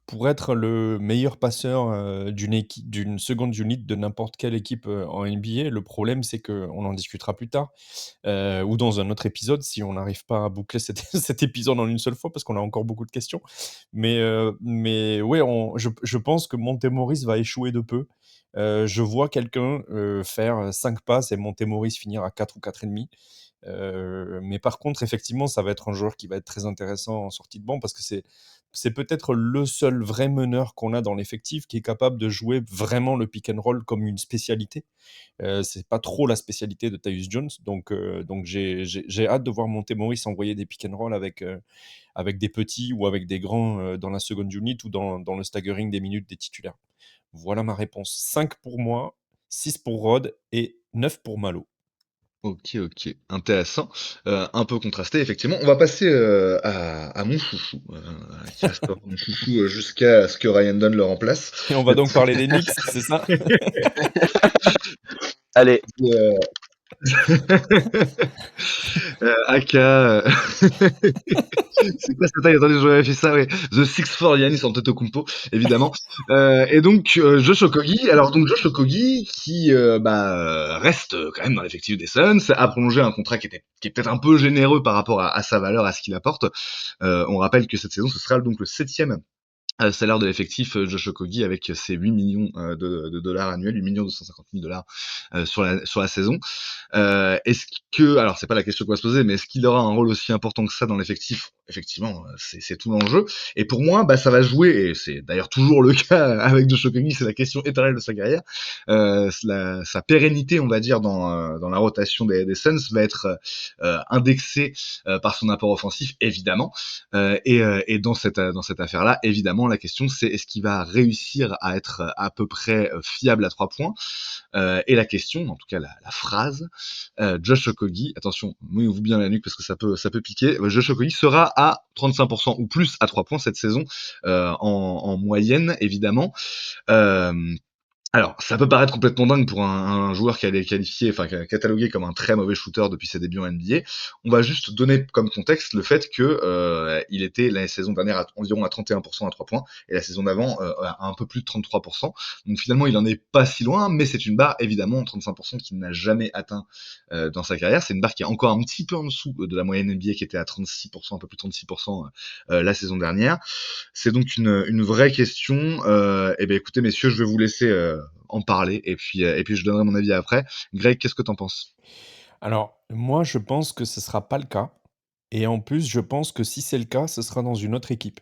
pour être le meilleur passeur d'une seconde unit de n'importe quelle équipe en NBA. Le problème, c'est qu'on en discutera plus tard ou dans un autre épisode si on n'arrive pas à boucler cet épisode en une seule fois parce qu'on a encore beaucoup de questions. Mais ouais, je pense que Montemoris va échouer de peu. Je vois quelqu'un faire 5 passes et Montemoris finir à 4 ou 4,5. Mais par contre, effectivement, ça va être un joueur qui va être très intéressant en sortie de banc parce que c'est peut-être le seul vrai meneur qu'on a dans l'effectif qui est capable de jouer vraiment le pick and roll comme une spécialité. C'est pas trop la spécialité de Tyus Jones, donc j'ai hâte de voir Montemoris envoyer des pick and roll avec des petits ou avec des grands dans la seconde unit ou dans le staggering des minutes des titulaires. Voilà ma réponse. 5 pour moi, 6 pour Rod et 9 pour Malo. Ok, ok, intéressant, un peu contrasté effectivement. On va passer à mon chouchou, qui restera mon chouchou jusqu'à ce que Ryan Dunn le remplace. Et on va donc parler des Knicks, c'est ça? Allez, Euh, Aka, c'est quoi cette taille? Attendez, je vérifie ça, ouais. The Six for Giannis Antetokounmpo, évidemment. Et donc Josh Okogie. Alors donc Josh Okogie qui reste quand même dans l'effectif des Suns, a prolongé un contrat qui est peut-être un peu généreux par rapport à sa valeur, à ce qu'il apporte. On rappelle que cette saison, ce sera donc le 7e salaire de l'effectif Josh Okogie avec ses 8 millions de dollars annuels, 8 millions 250 000 dollars sur la saison. Est-ce que, alors c'est pas la question qu'on va se poser, mais est-ce qu'il aura un rôle aussi important que ça dans l'effectif? Effectivement, c'est tout l'enjeu. Et pour moi, bah ça va jouer, et c'est d'ailleurs toujours le cas avec Josh Okogie, c'est la question éternelle de sa carrière. Sa pérennité, on va dire, dans la rotation des Suns va être indexée par son apport offensif, évidemment. Et dans cette affaire-là, évidemment, la question c'est est-ce qu'il va réussir à être à peu près fiable à 3 points et la question, en tout cas la phrase, Josh Okogie, attention, mouillez-vous bien la nuque parce que ça peut piquer, Josh Okogie sera à 35% ou plus à 3 points cette saison, en moyenne, évidemment. Euh, alors, ça peut paraître complètement dingue pour un joueur qui est qualifié, enfin catalogué comme un très mauvais shooter depuis ses débuts en NBA. On va juste donner comme contexte le fait que il était la saison dernière environ à 31% à 3 points et la saison d'avant à un peu plus de 33%. Donc finalement, il en est pas si loin, mais c'est une barre évidemment 35% qu'il n'a jamais atteint dans sa carrière. C'est une barre qui est encore un petit peu en dessous de la moyenne NBA qui était à 36%, un peu plus de 36% la saison dernière. C'est donc une vraie question. Eh bien, écoutez, messieurs, je vais vous laisser en parler et puis je donnerai mon avis après. Greg, qu'est-ce que t'en penses? Alors, moi, je pense que ce sera pas le cas. Et en plus, je pense que si c'est le cas, ce sera dans une autre équipe.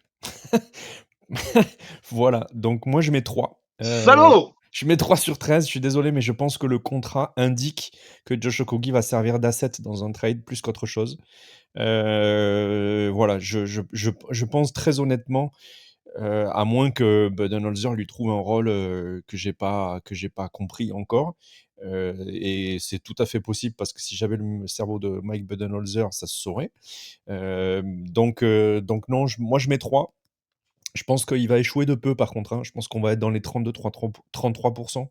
Voilà, donc moi je mets 3. Salaud! Je mets 3 sur 13, je suis désolé, mais je pense que le contrat indique que Josh Okogie va servir d'asset dans un trade plus qu'autre chose. Voilà, je pense très honnêtement à moins que Budenholzer lui trouve un rôle que j'ai pas compris encore. Et c'est tout à fait possible parce que si j'avais le cerveau de Mike Budenholzer, ça se saurait. Donc non, moi je mets 3. Je pense qu'il va échouer de peu par contre, hein. Je pense qu'on va être dans les 33%,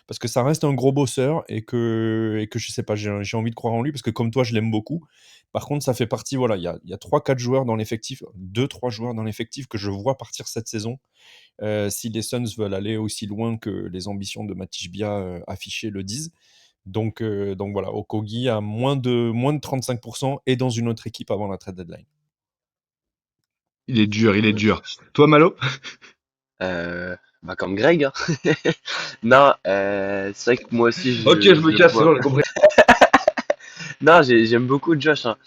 parce que ça reste un gros bosseur et que je sais pas, j'ai envie de croire en lui parce que comme toi, je l'aime beaucoup. Par contre, ça fait partie, voilà, il y a 3-4 joueurs dans l'effectif, 2-3 joueurs dans l'effectif que je vois partir cette saison, si les Suns veulent aller aussi loin que les ambitions de Matisse Bia, affichées le disent. Donc voilà, Okogie à moins de 35% et dans une autre équipe avant la trade deadline. Il est dur, il est Ouais. dur. Toi, Malo? Bah comme Greg, hein. Non, c'est vrai que moi aussi Ok, je je me le casse, c'est vois. bon, j'ai compris. Non, j'aime beaucoup Josh, hein.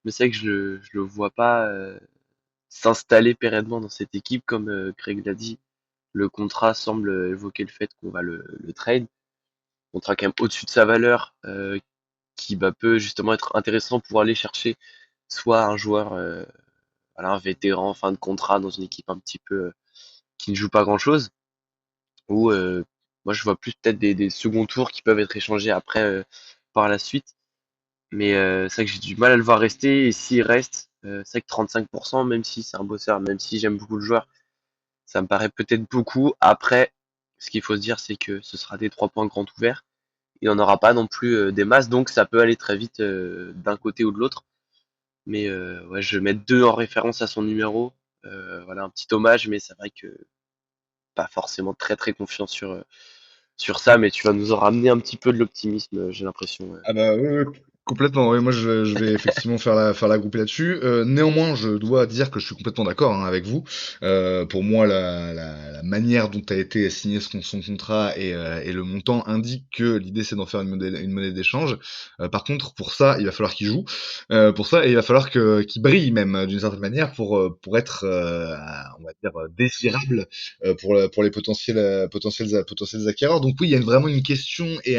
Mais c'est vrai que je le vois pas s'installer pérennement dans cette équipe, comme Greg l'a dit. Le contrat semble évoquer le fait qu'on va le trade. Contrat quand même au-dessus de sa valeur, qui bah, peut justement être intéressant pour aller chercher soit un joueur, voilà, un vétéran en fin de contrat dans une équipe un petit peu qui ne joue pas grand-chose, ou moi je vois plus peut-être des seconds tours qui peuvent être échangés après par la suite. Mais c'est vrai que j'ai du mal à le voir rester. Et s'il reste, c'est vrai que 35%, même si c'est un bosseur, même si j'aime beaucoup le joueur, ça me paraît peut-être beaucoup. Après, ce qu'il faut se dire, c'est que ce sera des 3 points grands ouverts. Il n'y en aura pas non plus des masses, donc ça peut aller très vite d'un côté ou de l'autre. Mais ouais, je vais mettre 2 en référence à son numéro. Voilà, un petit hommage, mais c'est vrai que pas forcément très très confiant sur ça, mais tu vas nous en ramener un petit peu de l'optimisme, j'ai l'impression. Ah bah oui, oui, complètement. Oui, moi, je vais effectivement faire la groupée là-dessus. Néanmoins, je dois dire que je suis complètement d'accord hein, avec vous. Pour moi, la manière dont a été signé son contrat et le montant indique que l'idée c'est d'en faire une monnaie d'échange. Par contre, pour ça, il va falloir qu'il joue. Pour ça, et il va falloir qu'il brille même d'une certaine manière pour être, on va dire, désirable pour les potentiels acquéreurs. Donc oui, il y a vraiment une question et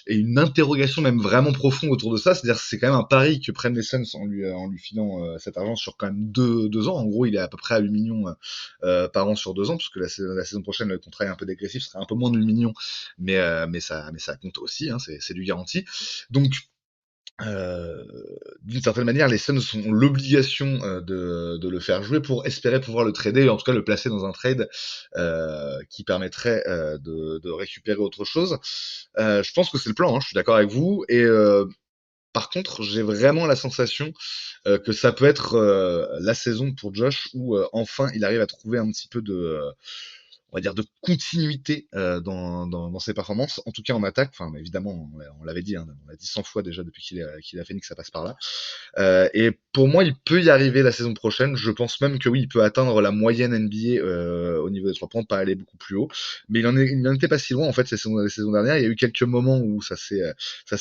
une interrogation même vraiment profonde autour de ça. C'est-à-dire que c'est quand même un pari que prennent les Suns en lui filant cet argent sur quand même deux ans. En gros, il est à peu près à 8 millions par an sur 2 ans, parce que la saison prochaine, le contrat est un peu dégressif, ce sera un peu moins de 8 millions, mais ça compte aussi, hein, c'est du garanti. Donc, euh, d'une certaine manière, les Suns ont l'obligation de le faire jouer pour espérer pouvoir le trader, ou en tout cas le placer dans un trade qui permettrait de récupérer autre chose. Je pense que c'est le plan, hein, je suis d'accord avec vous. Et par contre, j'ai vraiment la sensation que ça peut être la saison pour Josh où enfin il arrive à trouver un petit peu on va dire de continuité dans ses performances, en tout cas en attaque. Enfin, évidemment, on l'avait dit, hein, on l'a dit 100 fois déjà depuis qu'il a Phoenix, ça passe par là. Et pour moi, il peut y arriver la saison prochaine. Je pense même que oui, il peut atteindre la moyenne NBA au niveau des 3 points, pas aller beaucoup plus haut. Mais il n'en était pas si loin en fait les saisons dernières. Il y a eu quelques moments où ça s'est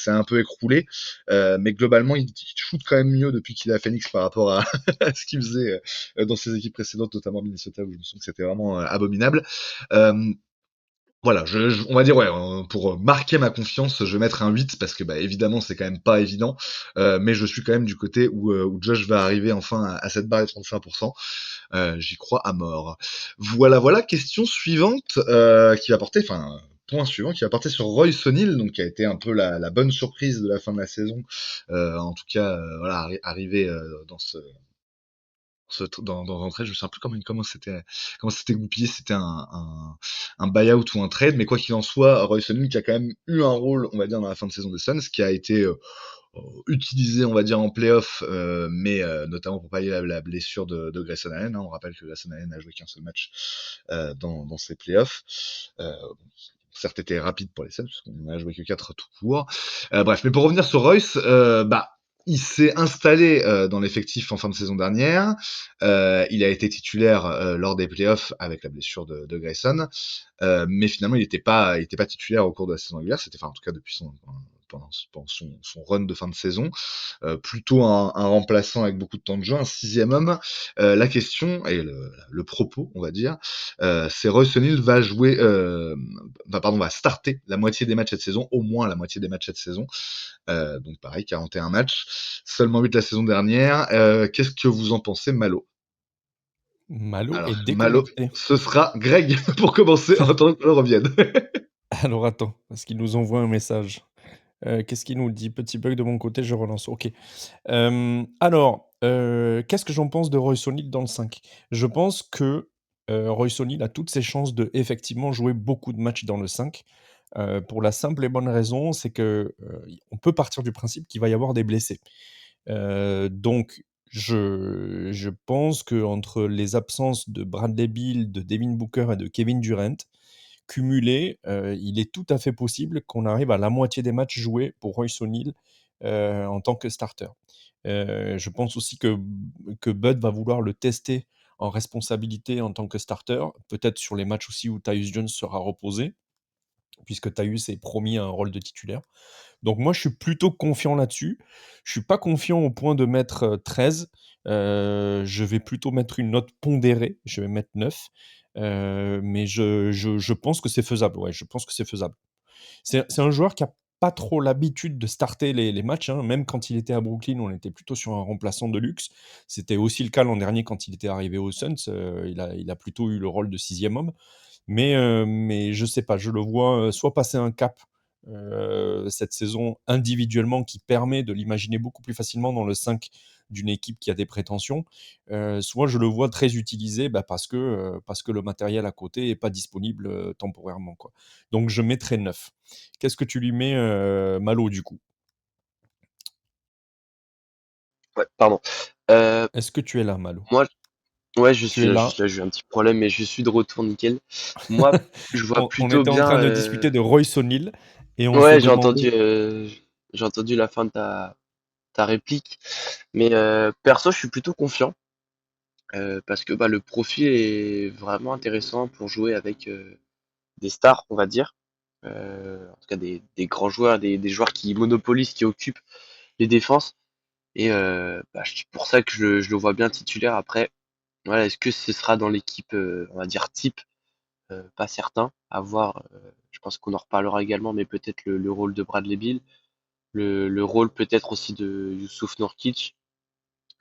un peu écroulé, mais globalement, il shoot quand même mieux depuis qu'il est à Phoenix par rapport à, à ce qu'il faisait dans ses équipes précédentes, notamment Minnesota, où je me sens que c'était vraiment abominable. Euh, voilà, on va dire, ouais, pour marquer ma confiance, je vais mettre un 8 parce que, bah, évidemment, c'est quand même pas évident. Mais je suis quand même du côté où Josh va arriver enfin à cette barre de 35%. J'y crois à mort. Voilà, voilà, question suivante qui va porter, enfin, point suivant qui va porter sur Royce O'Neal, donc qui a été un peu la bonne surprise de la fin de la saison. En tout cas, voilà, arrivé dans dans un trade, je ne sais plus comment c'était goupillé, c'était un buyout ou un trade, mais quoi qu'il en soit, Royce O'Neal qui a quand même eu un rôle, on va dire, dans la fin de saison des Suns, qui a été utilisé, on va dire, en playoff, mais notamment pour pallier la blessure de Grayson Allen. Hein. On rappelle que Grayson Allen n'a joué qu'un seul match dans ses playoffs. Certes, était rapide pour les Suns, parce qu'on a joué que 4 tout court. Bref, mais pour revenir sur Royce, bah, il s'est installé dans l'effectif en fin de saison dernière. Il a été titulaire lors des playoffs avec la blessure de Grayson, mais finalement il était pas titulaire au cours de la saison régulière. C'était, enfin, en tout cas depuis pendant son run de fin de saison, plutôt un remplaçant avec beaucoup de temps de jeu, un sixième homme. La question et le propos, on va dire, c'est Royce O'Neal va starter la moitié des matchs cette saison, au moins la moitié des matchs cette saison. Donc pareil, 41 matchs, seulement 8 la saison dernière. Qu'est-ce que vous en pensez, Malo? Malo est Alors, Malo, déconnecté. ce sera Greg pour commencer en attendant que je revienne. Alors attends, parce qu'il nous envoie un message. Qu'est-ce qu'il nous dit? Petit bug de mon côté, je relance. OK. Alors, qu'est-ce que j'en pense de Royce O'Neal dans le 5? Je pense que, Royce O'Neal a toutes ses chances de effectivement jouer beaucoup de matchs dans le 5, pour la simple et bonne raison, c'est que, on peut partir du principe qu'il va y avoir des blessés. Donc je pense qu'entre les absences de Bradley Beal, de Devin Booker et de Kevin Durant, cumulés, il est tout à fait possible qu'on arrive à la moitié des matchs joués pour Royce O'Neal, en tant que starter. Je pense aussi que Bud va vouloir le tester en responsabilité en tant que starter, peut-être sur les matchs aussi où Tyus Jones sera reposé, puisque Tyus est promis à un rôle de titulaire. Donc moi, je suis plutôt confiant là-dessus. Je suis pas confiant au point de mettre, 13. Je vais plutôt mettre une note pondérée. Je vais mettre 9. Mais je pense que c'est faisable. Ouais, je pense que c'est faisable. C'est un joueur qui a pas trop l'habitude de starter les matchs, hein. Même quand il était à Brooklyn, on était plutôt sur un remplaçant de luxe. C'était aussi le cas l'an dernier quand il était arrivé aux Suns. Il a plutôt eu le rôle de 6e homme. Mais je sais pas, je le vois, soit passer un cap, cette saison individuellement qui permet de l'imaginer beaucoup plus facilement dans le 5 d'une équipe qui a des prétentions, soit je le vois très utilisé, parce que le matériel à côté est pas disponible, temporairement, quoi. Donc je mettrais 9. Qu'est-ce que tu lui mets, Malo, du coup? Ouais, pardon. Euh, Est-ce que tu es là, Malo? moi, ouais, je Tu suis es là, là? j'ai eu un petit problème, mais je suis de retour, nickel. Moi, je vois On plutôt était en bien. train de discuter de Royce O'Neal et on se Ouais, demandait. j'ai entendu la fin de ta réplique, mais perso, je suis plutôt confiant parce que bah, le profil est vraiment intéressant pour jouer avec des stars, on va dire. En tout cas, des grands joueurs, des joueurs qui monopolisent, qui occupent les défenses. Et bah, c'est pour ça que je le vois bien titulaire. Après, voilà, est-ce que ce sera dans l'équipe, on va dire type, pas certain. À voir. Je pense qu'on en reparlera également, mais peut-être le rôle de Bradley Beal, le rôle peut-être aussi de Youssouf Nurkic.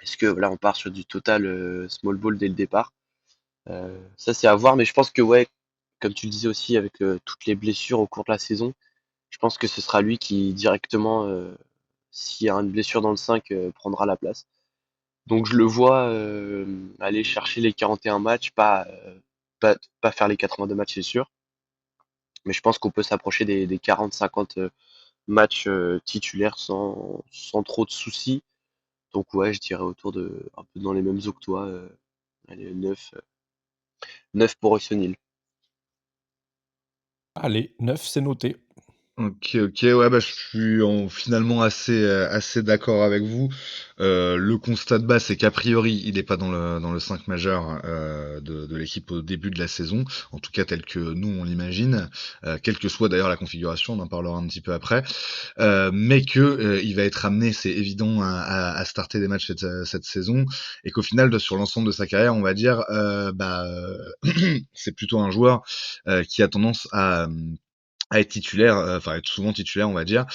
Est-ce que là, on part sur du total small ball dès le départ? Ça, c'est à voir, mais je pense que ouais, comme tu le disais aussi, avec toutes les blessures au cours de la saison, je pense que ce sera lui qui directement, s'il y a une blessure dans le 5, prendra la place. Donc je le vois aller chercher les 41 matchs, pas faire les 82 matchs, c'est sûr, mais je pense qu'on peut s'approcher des 40-50 matchs titulaires sans trop de soucis. Donc ouais, je dirais autour de un peu dans les mêmes eaux que toi, allez, 9 pour Royce O'Neal. Allez, 9, c'est noté. OK, OK, ouais, bah, je suis finalement assez d'accord avec vous. Le constat de base, c'est qu'a priori, il est pas dans le 5 majeur, de l'équipe au début de la saison, en tout cas tel que nous on l'imagine, quelle que soit d'ailleurs la configuration, on en parlera un petit peu après. Mais que, il va être amené, c'est évident, à starter des matchs cette saison et qu'au final, sur l'ensemble de sa carrière, on va dire, c'est plutôt un joueur, qui a tendance à être titulaire, enfin être souvent titulaire, on va dire,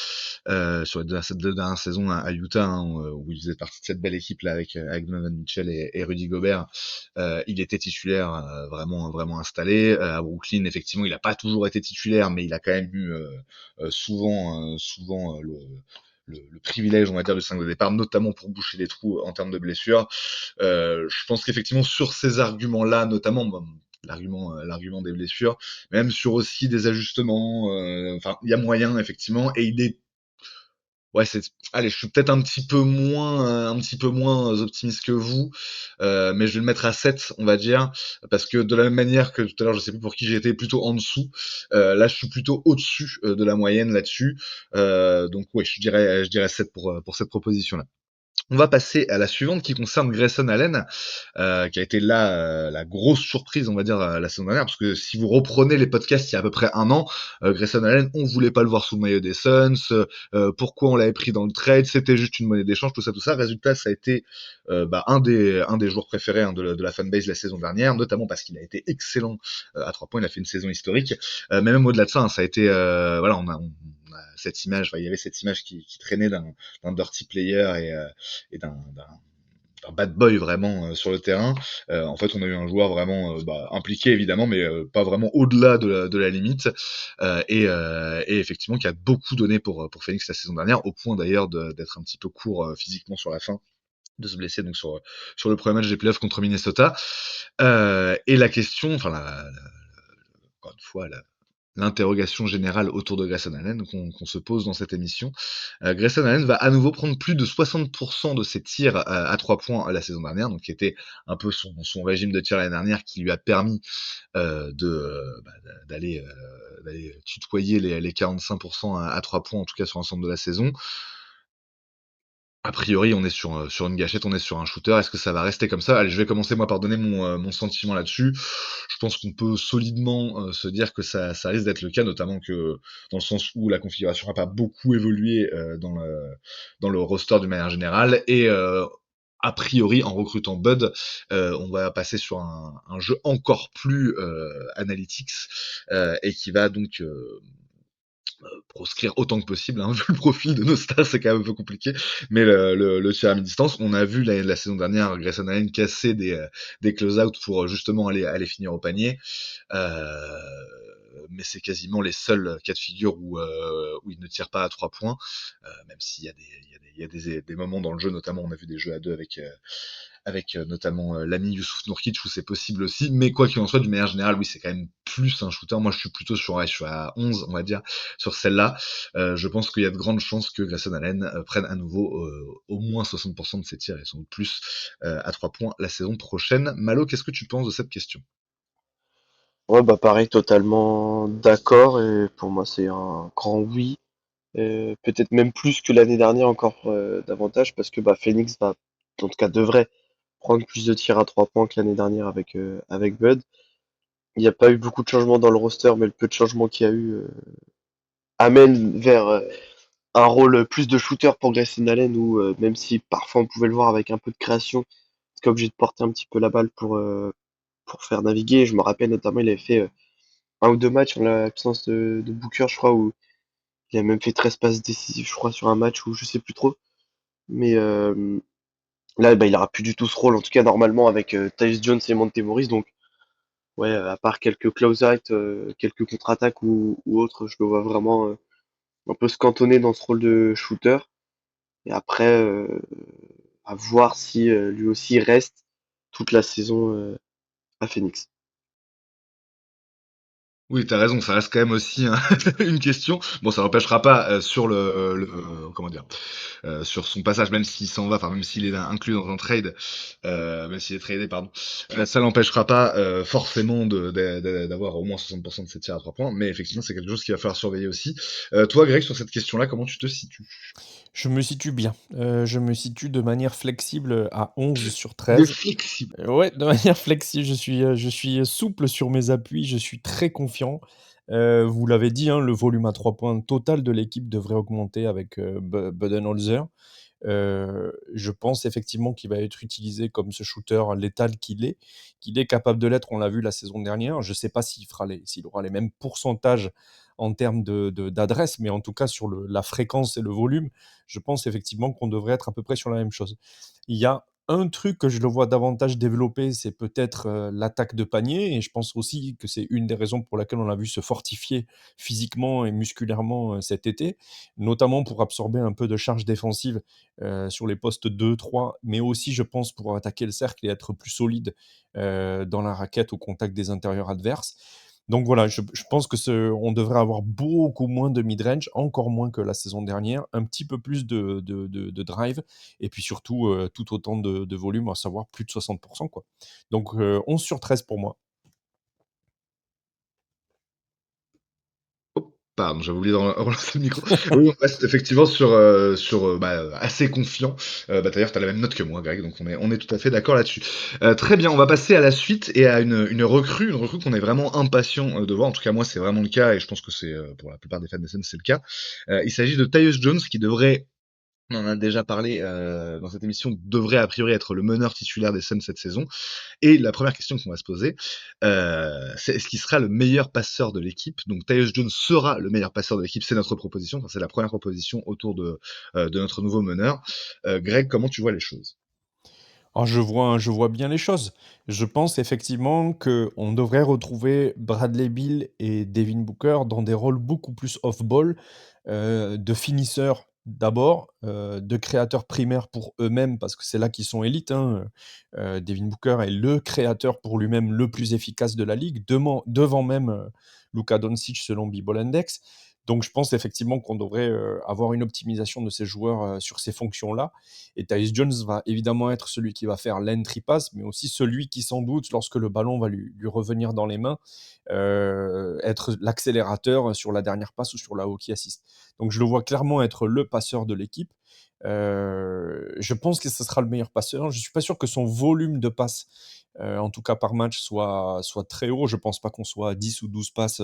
sur les 2 dernières saisons à Utah, hein, où il faisait partie de cette belle équipe là avec Donovan Mitchell et Rudy Gobert. Il était titulaire, vraiment vraiment installé. À Brooklyn, effectivement, il a pas toujours été titulaire, mais il a quand même eu, souvent, le privilège, on va dire, du 5 de départ, notamment pour boucher les trous en termes de blessures. Je pense qu'effectivement sur ces arguments-là, notamment, l'argument des blessures, même sur aussi des ajustements, enfin, il y a moyen effectivement, et il est, ouais, allez, je suis peut-être un petit peu moins optimiste que vous, mais je vais le mettre à 7, on va dire, parce que de la même manière que tout à l'heure, je sais plus pour qui j'ai été plutôt en dessous, là, je suis plutôt au-dessus de la moyenne là-dessus, donc ouais, je dirais 7 pour cette proposition-là. On va passer à la suivante qui concerne Grayson Allen, qui a été la grosse surprise, on va dire, la saison dernière, parce que si vous reprenez les podcasts il y a à peu près un an, Grayson Allen, on voulait pas le voir sous le maillot des Suns, pourquoi on l'avait pris dans le trade, c'était juste une monnaie d'échange, tout ça, tout ça. Résultat, ça a été un des joueurs préférés, hein, de la fanbase la saison dernière, notamment parce qu'il a été excellent à 3 points, il a fait une saison historique, mais même au-delà de ça, hein, ça a été, voilà, on a cette image, il y avait cette image qui traînait d'un dirty player et d'un un bad boy vraiment sur le terrain. En fait, on a eu un joueur vraiment impliqué évidemment, mais pas vraiment au-delà de la limite, et effectivement qui a beaucoup donné pour Phoenix la saison dernière, au point d'ailleurs d'être un petit peu court physiquement sur la fin, de se blesser donc sur le premier match des playoffs contre Minnesota. Et la question, enfin encore une fois, l'interrogation générale autour de Grayson Allen qu'on se pose dans cette émission. Grayson Allen va à nouveau prendre plus de 60% de ses tirs à 3 points la saison dernière, donc qui était un peu son régime de tir l'année dernière qui lui a permis d'aller tutoyer les 45% à 3 points, en tout cas sur l'ensemble de la saison. A priori, on est sur une gâchette, on est sur un shooter. Est-ce que ça va rester comme ça? Allez, je vais commencer moi par donner mon sentiment là-dessus. Je pense qu'on peut solidement se dire que ça risque d'être le cas, notamment que dans le sens où la configuration n'a pas beaucoup évolué dans le roster d'une manière générale. Et a priori, en recrutant Bud, on va passer sur un jeu encore plus analytics, et qui va donc proscrire autant que possible, hein, vu le profil de nos stars, c'est quand même un peu compliqué, mais le tir à mi-distance, on a vu la saison dernière Grayson Allen casser des close-out pour justement aller finir au panier, mais c'est quasiment les seuls cas de figure où il ne tire pas à 3 points, même s'il y a des moments dans le jeu, notamment on a vu des jeux à 2 avec notamment l'ami Youssouf Nourkic où c'est possible aussi, mais quoi qu'il en soit, d'une manière générale, oui, c'est quand même plus un shooter. Moi, je suis plutôt je suis à 11, on va dire, sur celle-là. Je pense qu'il y a de grandes chances que Grayson Allen prenne à nouveau au moins 60% de ses tirs et sans doute plus à 3 points la saison prochaine. Malo, qu'est-ce que tu penses de cette question? Ouais, bah pareil, totalement d'accord. Et pour moi, c'est un grand oui. Peut-être même plus que l'année dernière, encore davantage, parce que bah, Phoenix va, en tout cas, devrait prendre plus de tirs à 3 points que l'année dernière avec Bud. Il n'y a pas eu beaucoup de changements dans le roster, mais le peu de changements qu'il y a eu amène vers un rôle plus de shooter pour Grayson Allen, où même si parfois on pouvait le voir avec un peu de création, c'est obligé de porter un petit peu la balle pour faire naviguer. Je me rappelle notamment, il avait fait un ou deux matchs en l'absence de Booker, je crois, où il a même fait 13 passes décisives, je crois, sur un match où je sais plus trop. Mais là, bah, il aura plus du tout ce rôle, en tout cas normalement avec Tyus Jones et Monte Morris. Donc, ouais, à part quelques close-out, quelques contre-attaques ou autres, je le vois vraiment un peu se cantonner dans ce rôle de shooter. Et après, à voir si lui aussi reste toute la saison à Phoenix. Oui, t'as raison, ça reste quand même aussi une question. Bon, ça n'empêchera pas sur comment dire, sur son passage, même s'il s'en va, enfin même s'il est inclus dans un trade, même s'il est tradé, pardon, ça l'empêchera pas forcément d'avoir au moins 60% de ses tirs à 3 points, mais effectivement c'est quelque chose qu'il va falloir surveiller aussi. Toi, Greg, sur cette question-là, comment tu te situes? Je me situe bien. Je me situe de manière flexible à 11 sur Il est 13. flexible. Ouais, de manière flexible, je suis souple sur mes appuis, je suis très confiant. Vous l'avez dit, hein, le volume à 3 points total de l'équipe devrait augmenter avec, Budenholzer. Je pense effectivement qu'il va être utilisé comme ce shooter létal qu'il est capable de l'être, on l'a vu la saison dernière. Je ne sais pas s'il aura les mêmes pourcentages en termes d'adresse, mais en tout cas sur la fréquence et le volume, je pense effectivement qu'on devrait être à peu près sur la même chose. Il y a un truc que je le vois davantage développer, c'est peut-être l'attaque de panier, et je pense aussi que c'est une des raisons pour laquelle on l'a vu se fortifier physiquement et musculairement cet été, notamment pour absorber un peu de charge défensive sur les postes 2, 3, mais aussi, je pense, pour attaquer le cercle et être plus solide dans la raquette au contact des intérieurs adverses. Donc voilà, je pense on devrait avoir beaucoup moins de mid-range, encore moins que la saison dernière, un petit peu plus de drive, et puis surtout tout autant de volume, à savoir plus de 60%, quoi. Donc 11 sur 13 pour moi. Oh, pardon, j'avais oublié de relancer le micro. Oui, on reste effectivement assez confiant. D'ailleurs, tu as la même note que moi, Greg, donc on est tout à fait d'accord là-dessus. Très bien, on va passer à la suite et à une recrue qu'on est vraiment impatient de voir. En tout cas, moi, c'est vraiment le cas et je pense que c'est pour la plupart des fans des Suns, c'est le cas. Il s'agit de Tyus Jones qui devrait, on en a déjà parlé dans cette émission, devrait a priori être le meneur titulaire des Suns cette saison. Et la première question qu'on va se poser, c'est est-ce qu'il sera le meilleur passeur de l'équipe? Donc Tyus Jones sera le meilleur passeur de l'équipe, c'est notre proposition, enfin, c'est la première proposition autour de notre nouveau meneur. Greg, comment tu vois les choses? Je vois bien les choses. Je pense effectivement qu'on devrait retrouver Bradley Beal et Devin Booker dans des rôles beaucoup plus off-ball, de finisseurs d'abord, de créateurs primaires pour eux-mêmes, parce que c'est là qu'ils sont élites, hein. Devin Booker est le créateur pour lui-même le plus efficace de la ligue, devant même Luka Doncic selon B-Ball Index. Donc je pense effectivement qu'on devrait avoir une optimisation de ces joueurs sur ces fonctions-là. Et Tyus Jones va évidemment être celui qui va faire l'entry pass, mais aussi celui qui, sans doute, lorsque le ballon va lui revenir dans les mains, être l'accélérateur sur la dernière passe ou sur la hockey assist. Donc je le vois clairement être le passeur de l'équipe. Je pense que ce sera le meilleur passeur. Je ne suis pas sûr que son volume de passes, en tout cas par match, soit très haut. Je ne pense pas qu'on soit à 10 ou 12 passes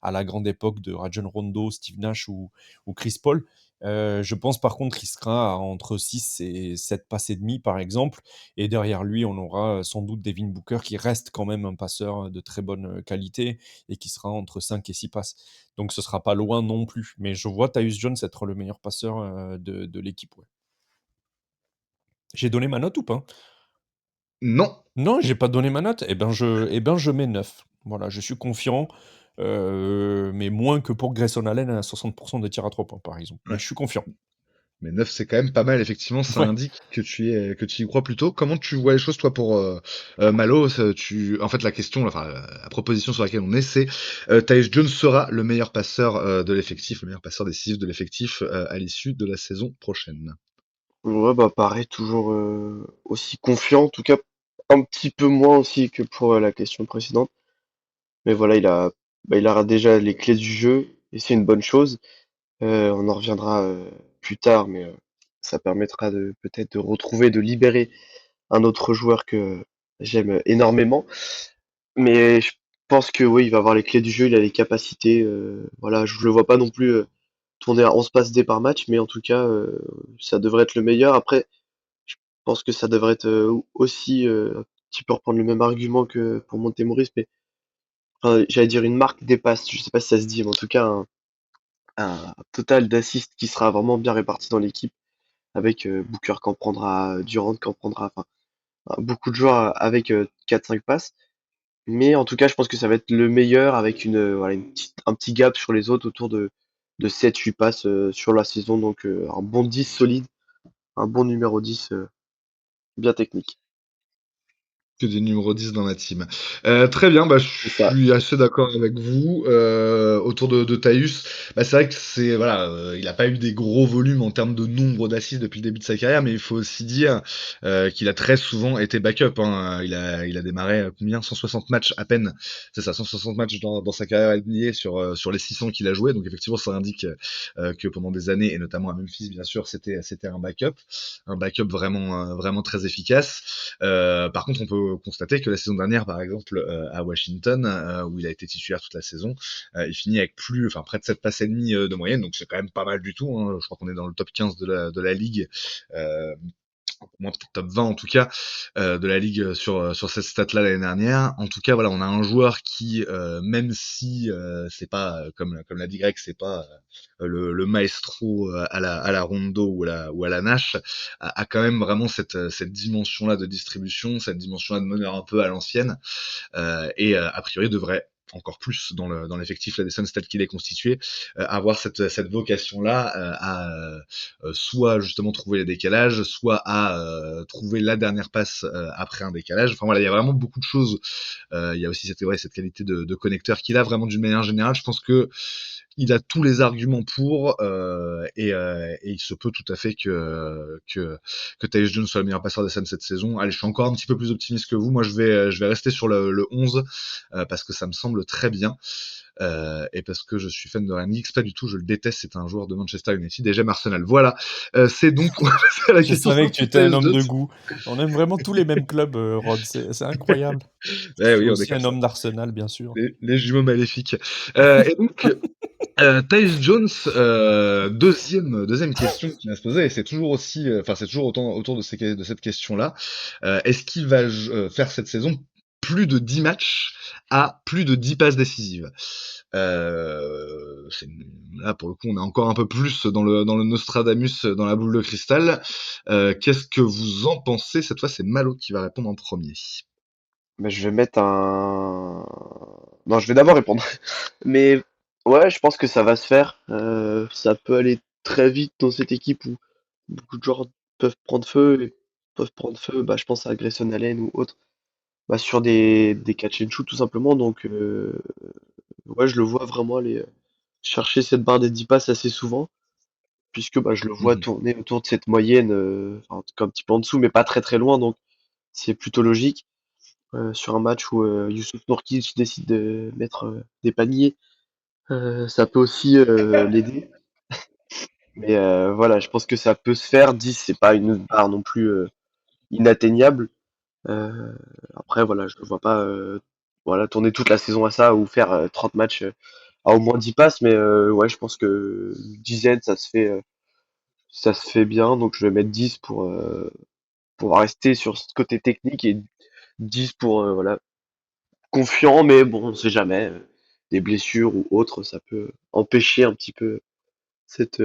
à la grande époque de Rajon Rondo, Steve Nash ou Chris Paul. Je pense par contre qu'il sera entre 6 et 7 passes et demi par exemple, et derrière lui on aura sans doute Devin Booker qui reste quand même un passeur de très bonne qualité et qui sera entre 5 et 6 passes. Donc ce sera pas loin non plus, mais je vois Tyus Jones être le meilleur passeur de l'équipe. Ouais. J'ai donné ma note ou pas? Non. Non, j'ai pas donné ma note. Je mets 9. Voilà, je suis confiant, mais moins que pour Grayson Allen à 60% de tirs à 3 points par exemple. Mais Ouais. je suis confiant. Mais 9, c'est quand même pas mal, effectivement, ça Ouais. indique que tu y crois plutôt. Comment tu vois les choses, toi, pour Malo? En fait, la question, enfin, la proposition sur laquelle on est, c'est Tyus Jones sera le meilleur passeur de l'effectif, le meilleur passeur décisif de l'effectif à l'issue de la saison prochaine. Ouais, bah pareil, toujours aussi confiant, en tout cas un petit peu moins aussi que pour la question précédente. Mais voilà, il aura déjà les clés du jeu et c'est une bonne chose. On en reviendra plus tard, mais ça permettra de peut-être de retrouver, de libérer un autre joueur que j'aime énormément. Mais je pense que oui, il va avoir les clés du jeu, il a les capacités. Voilà, je le vois pas non plus tourner à 11 passes D par match, mais en tout cas, ça devrait être le meilleur. Après, je pense que ça devrait être aussi un petit peu reprendre le même argument que pour Montemoris, mais enfin, j'allais dire une marque des passes. Je sais pas si ça se dit, mais en tout cas un total d'assists qui sera vraiment bien réparti dans l'équipe, avec Booker qui en prendra, Durant qui en prendra, enfin beaucoup de joueurs avec 4-5 passes. Mais en tout cas, je pense que ça va être le meilleur avec voilà, un petit gap sur les autres autour de 7-8 passes sur la saison. Donc un bon 10 solide, un bon numéro 10 bien technique. Que des numéros 10 dans la team. Très bien, bah, je C'est ça. suis assez d'accord avec vous. Autour de Tyus, bah, c'est vrai que voilà, il a pas eu des gros volumes en termes de nombre d'assists depuis le début de sa carrière, mais il faut aussi dire qu'il a très souvent été backup, hein. Il a démarré combien 160 matchs à peine. C'est ça, 160 matchs dans sa carrière NBA sur les 600 qu'il a joué. Donc effectivement, ça indique que pendant des années, et notamment à Memphis, bien sûr, c'était un backup vraiment très efficace. Par contre, on peut constater que la saison dernière, par exemple, à Washington, où il a été titulaire toute la saison, il finit avec près de 7 passes et demie de moyenne, donc c'est quand même pas mal du tout, hein. Je crois qu'on est dans le top 15 de la ligue. Euh, Moins peut-être top 20 en tout cas de la ligue sur cette stat là l'année dernière. En tout cas voilà, on a un joueur qui même si c'est pas comme l'a dit Greg, c'est pas le maestro à la Rondo ou à la Nash, a quand même vraiment cette dimension là de distribution, cette dimension là de meneur un peu à l'ancienne, et a priori devrait encore plus dans l'effectif là des Suns tel qu'il est constitué, avoir cette vocation là à soit justement trouver les décalages, soit à trouver la dernière passe après un décalage. Enfin voilà, il y a vraiment beaucoup de choses. Il y a aussi cette qualité de connecteur qu'il a vraiment d'une manière générale. Je pense que il a tous les arguments pour, et il se peut tout à fait que Tyus Jones soit le meilleur passeur des Suns cette saison. Allez, je suis encore un petit peu plus optimiste que vous. Moi, je vais rester sur le 11 parce que ça me semble très bien. Et parce que je suis fan de Ryan Giggs, pas du tout, je le déteste, c'est un joueur de Manchester United et j'aime Arsenal. Voilà, c'est donc on va passer à la Je question savais que suivante tu pour étais un Tyus homme de Jones. goût. On aime vraiment tous les mêmes clubs, Rod. C'est incroyable. Je Eh suis oui, on est aussi comme un ça, homme d'Arsenal, bien sûr. les jumeaux maléfiques. Et donc Tyus Jones, deuxième question qui va se poser, et c'est toujours aussi, enfin c'est toujours autant autour de cette question-là. Est-ce qu'il va faire cette saison plus de 10 matchs à plus de 10 passes décisives? là pour le coup on est encore un peu plus dans le Nostradamus, dans la boule de cristal. Qu'est-ce que vous en pensez? Cette fois c'est Malo qui va répondre en premier. Bah, je vais mettre un... Non, je vais d'abord répondre. Mais ouais, je pense que ça va se faire. Ça peut aller très vite dans cette équipe où beaucoup de joueurs peuvent prendre feu. Bah, je pense à Grayson Allen ou autre. Bah, sur des catch and shoot tout simplement. Donc ouais, je le vois vraiment aller chercher cette barre des 10 passes assez souvent. Puisque bah, je le vois Mhm. tourner autour de cette moyenne, enfin, en tout cas un petit peu en dessous, mais pas très très loin. Donc c'est plutôt logique. Sur un match où Youssouf Nourkic décide de mettre des paniers, ça peut aussi l'aider. Mais voilà, je pense que ça peut se faire. 10, c'est pas une barre non plus inatteignable. Euh, Après, voilà, je ne vois pas voilà, tourner toute la saison à ça ou faire 30 matchs à au moins 10 passes. Mais ouais, je pense que une dizaine, ça se fait bien. Donc je vais mettre 10 pour rester sur ce côté technique et 10 pour voilà, confiant, mais bon, on sait jamais. Des blessures ou autres, ça peut empêcher un petit peu cette,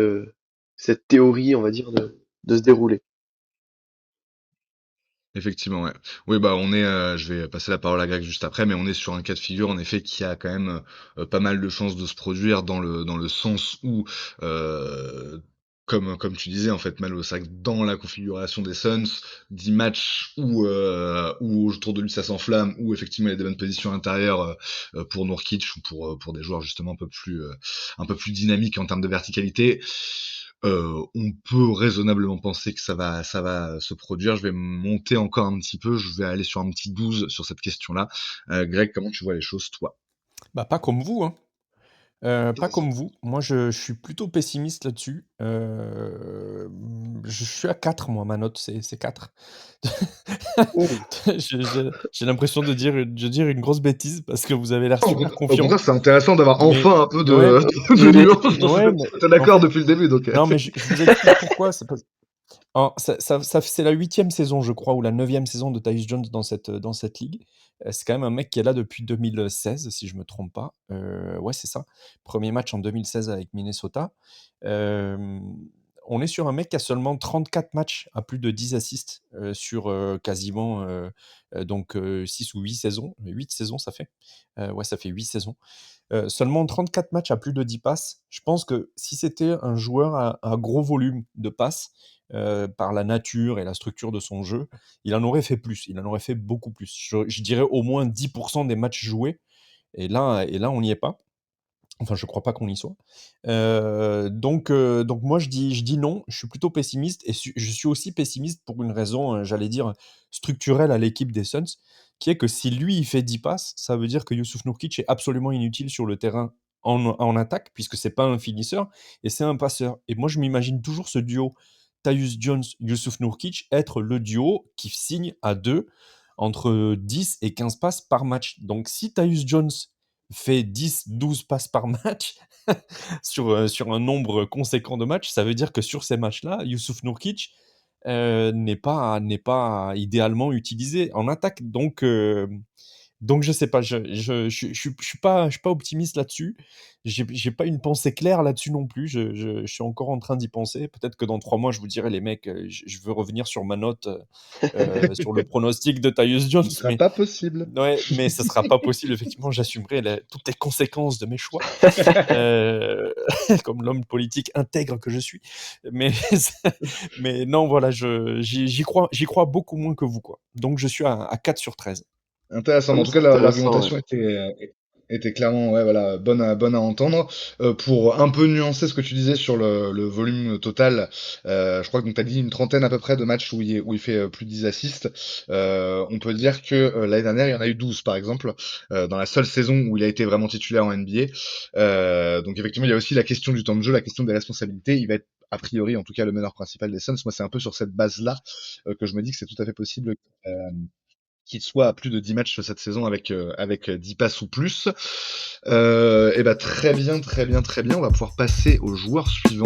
cette théorie, on va dire, de se dérouler. Effectivement, ouais. Oui, bah on est, je vais passer la parole à Greg juste après, mais on est sur un cas de figure en effet qui a quand même pas mal de chances de se produire dans le sens où, euh, comme tu disais en fait, Malo, c'est que dans la configuration des Suns, 10 matchs où autour de lui ça s'enflamme, où effectivement il y a des bonnes positions intérieures pour Nurkic ou pour des joueurs justement un peu plus dynamiques en termes de verticalité. On peut raisonnablement penser que ça va se produire. Je vais monter encore un petit peu, je vais aller sur un petit 12 sur cette question-là. Greg, comment tu vois les choses, toi? Bah, pas comme vous, hein. Pas comme vous. Moi, je suis plutôt pessimiste là-dessus. Je suis à 4 moi, ma note, c'est 4. Ouh. J'ai l'impression de dire une grosse bêtise parce que vous avez l'air super Au confiant, contraire, c'est intéressant d'avoir mais enfin un peu ouais, de Mais nuance dans ouais, cette... mais T'es en d'accord fait depuis le début, donc... non, mais je vous explique pourquoi. C'est la 8e saison, je crois, ou la 9e saison de Tyus Jones dans cette ligue. C'est quand même un mec qui est là depuis 2016, si je me trompe pas. Ouais, c'est ça. Premier match en 2016 avec Minnesota. On est sur un mec qui a seulement 34 matchs à plus de 10 assists sur quasiment 6 ou 8 saisons. 8 saisons, ça fait. Ouais, ça fait 8 saisons. Seulement 34 matchs à plus de 10 passes. Je pense que si c'était un joueur à gros volume de passes, par la nature et la structure de son jeu, il en aurait fait plus, il en aurait fait beaucoup plus. Je dirais au moins 10% des matchs joués, et là on n'y est pas. Enfin, je crois pas qu'on y soit. Donc moi je dis non, je suis plutôt pessimiste et je suis aussi pessimiste pour une raison, j'allais dire structurelle à l'équipe des Suns, qui est que si lui il fait 10 passes, ça veut dire que Youssouf Nourkic est absolument inutile sur le terrain en attaque, puisque c'est pas un finisseur et c'est un passeur. Et moi je m'imagine toujours ce duo Tyus Jones, Youssouf Nourkic être le duo qui signe à 2 entre 10 et 15 passes par match. Donc si Tyus Jones fait 10-12 passes par match sur un nombre conséquent de matchs, ça veut dire que sur ces matchs-là, Youssouf Nourkic n'est pas idéalement utilisé en attaque. Donc je sais pas, je suis pas optimiste là-dessus. J'ai pas une pensée claire là-dessus non plus. Je suis encore en train d'y penser. Peut-être que dans 3 mois, je vous dirai, les mecs, je veux revenir sur ma note, sur le pronostic de Tyus Ce Jones, ne sera pas possible. ouais, mais ça sera pas possible. Effectivement, j'assumerai toutes les conséquences de mes choix, euh, comme l'homme politique intègre que je suis. Mais, mais non, voilà, j'y crois beaucoup moins que vous, quoi. Donc je suis à 4 sur 13. Intéressant. Ah, Mais en mais tout cas, c'est intéressant, ouais. l'argumentation était clairement ouais, voilà, bonne à entendre. Pour un peu nuancer ce que tu disais sur le volume total, je crois que tu as dit une trentaine à peu près de matchs où il fait plus de 10 assists. On peut dire que l'année dernière, il y en a eu 12 par exemple, dans la seule saison où il a été vraiment titulaire en NBA. Donc effectivement, il y a aussi la question du temps de jeu, la question des responsabilités. Il va être a priori, en tout cas, le meneur principal des Suns. Moi, c'est un peu sur cette base-là que je me dis que c'est tout à fait possible qu'il soit à plus de 10 matchs cette saison avec 10 passes ou plus. Et bah très bien, très bien, très bien. On va pouvoir passer au joueur suivant.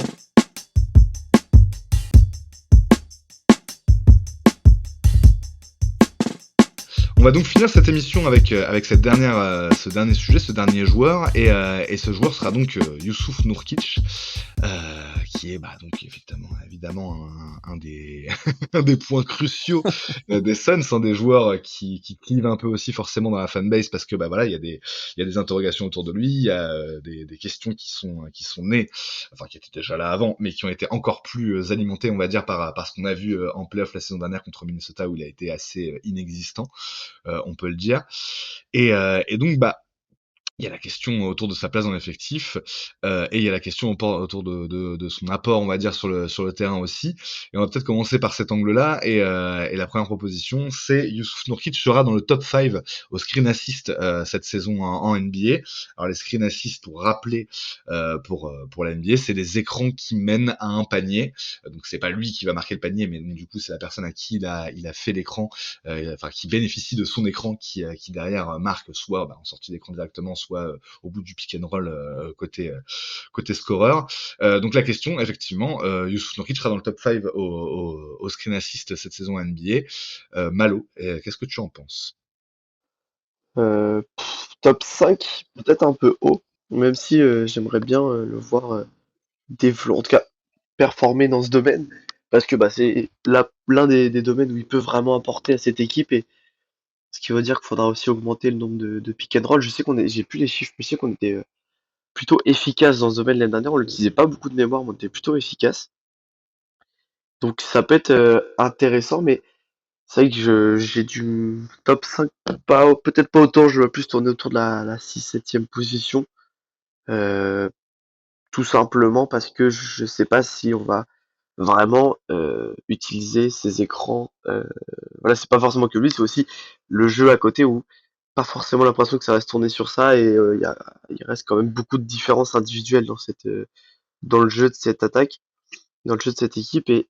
On va donc finir cette émission avec ce dernier sujet, ce dernier joueur, et ce joueur sera donc Youssouf Nourkic, qui est donc évidemment un des un des points cruciaux des Suns, des joueurs qui clivent un peu aussi forcément dans la fanbase parce que voilà, il y a des interrogations autour de lui, il y a des questions qui sont nées, enfin qui étaient déjà là avant, mais qui ont été encore plus alimentées, on va dire, par ce qu'on a vu en playoff la saison dernière contre Minnesota où il a été assez inexistant, on peut le dire. Et donc il y a la question autour de sa place dans l'effectif, et il y a la question autour de son apport, on va dire, sur le terrain aussi. Et on va peut-être commencer par cet angle-là. Et la première proposition, c'est Youssouf Nourkic sera dans le top 5 au screen assist cette saison en NBA. Alors les screen assists, pour rappeler, pour la NBA, c'est des écrans qui mènent à un panier. Donc c'est pas lui qui va marquer le panier, mais donc, du coup c'est la personne à qui il a fait l'écran, enfin qui bénéficie de son écran qui derrière marque soit en sortie d'écran directement, soit au bout du pick and roll côté scoreur. Donc la question, effectivement, Youssouf Nourkic sera dans le top 5 au screen assist cette saison NBA. Malo, qu'est-ce que tu en penses? Top 5, peut-être un peu haut, même si j'aimerais bien le voir en tout cas performer dans ce domaine, parce que c'est l'un des domaines où il peut vraiment apporter à cette équipe, et ce qui veut dire qu'il faudra aussi augmenter le nombre de pick and roll. Je sais j'ai plus les chiffres, mais je sais qu'on était plutôt efficace dans ce domaine l'année dernière, on l'utilisait pas beaucoup de mémoire, mais on était plutôt efficace. Donc ça peut être intéressant, mais c'est vrai que j'ai du top 5, peut-être pas autant, je vais plus tourner autour de la 6-7e position. Euh, Tout simplement parce que je sais pas si on va vraiment utiliser ces écrans. Voilà, c'est pas forcément que lui, c'est aussi le jeu à côté où pas forcément l'impression que ça reste tourné sur ça, et il reste quand même beaucoup de différences individuelles dans le jeu de cette attaque, dans le jeu de cette équipe, et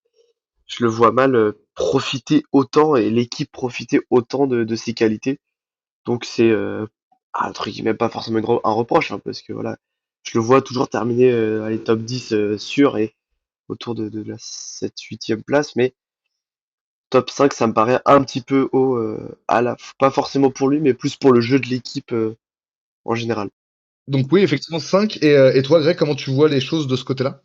je le vois mal profiter autant, et l'équipe profiter autant de ses qualités. Donc c'est entre guillemets pas forcément un reproche, hein, parce que voilà, je le vois toujours terminer à les top 10 sûr, et autour de la 7-8e place, mais top 5 ça me paraît un petit peu haut, pas forcément pour lui, mais plus pour le jeu de l'équipe en général. Donc oui, effectivement 5. Et toi, Greg, comment tu vois les choses de ce côté-là?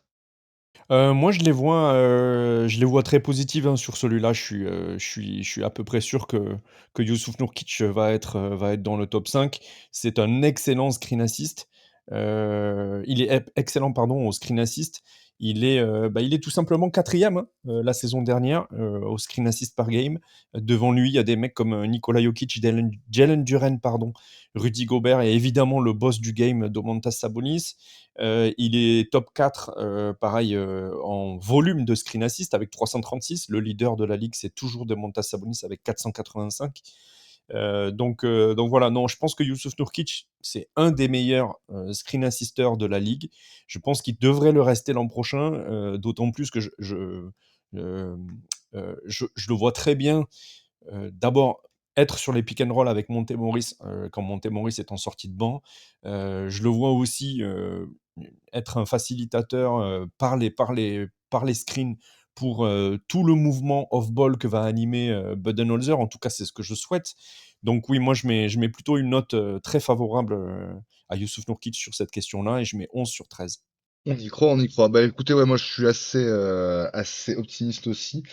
Moi, je les vois très positives, hein, sur celui-là. Je suis à peu près sûr que Youssouf Nourkic va être dans le top 5. C'est un excellent screen assist. Il est excellent, pardon, au screen assist. Il est tout simplement quatrième, hein, la saison dernière, au screen assist par game. Devant lui, il y a des mecs comme Nikola Jokic, Jalen Duren, pardon, Rudy Gobert et évidemment le boss du game, Domantas Sabonis. Il est top 4, pareil, en volume de screen assist avec 336. Le leader de la ligue, c'est toujours Domantas Sabonis avec 485. Donc voilà, non, je pense que Youssouf Nourkic, c'est un des meilleurs screen assisters de la ligue. Je pense qu'il devrait le rester l'an prochain, d'autant plus que euh, je le vois très bien. D'abord, être sur les pick and roll avec Monte Morris quand Monte Morris est en sortie de banc. Je le vois aussi être un facilitateur par les screens pour tout le mouvement off-ball que va animer Budenholzer. En tout cas, c'est ce que je souhaite. Donc oui, moi, je mets plutôt une note très favorable à Youssouf Nourkic sur cette question-là, et je mets 11 sur 13. On y croit, on y croit. Bah écoutez, ouais, moi je suis assez optimiste aussi,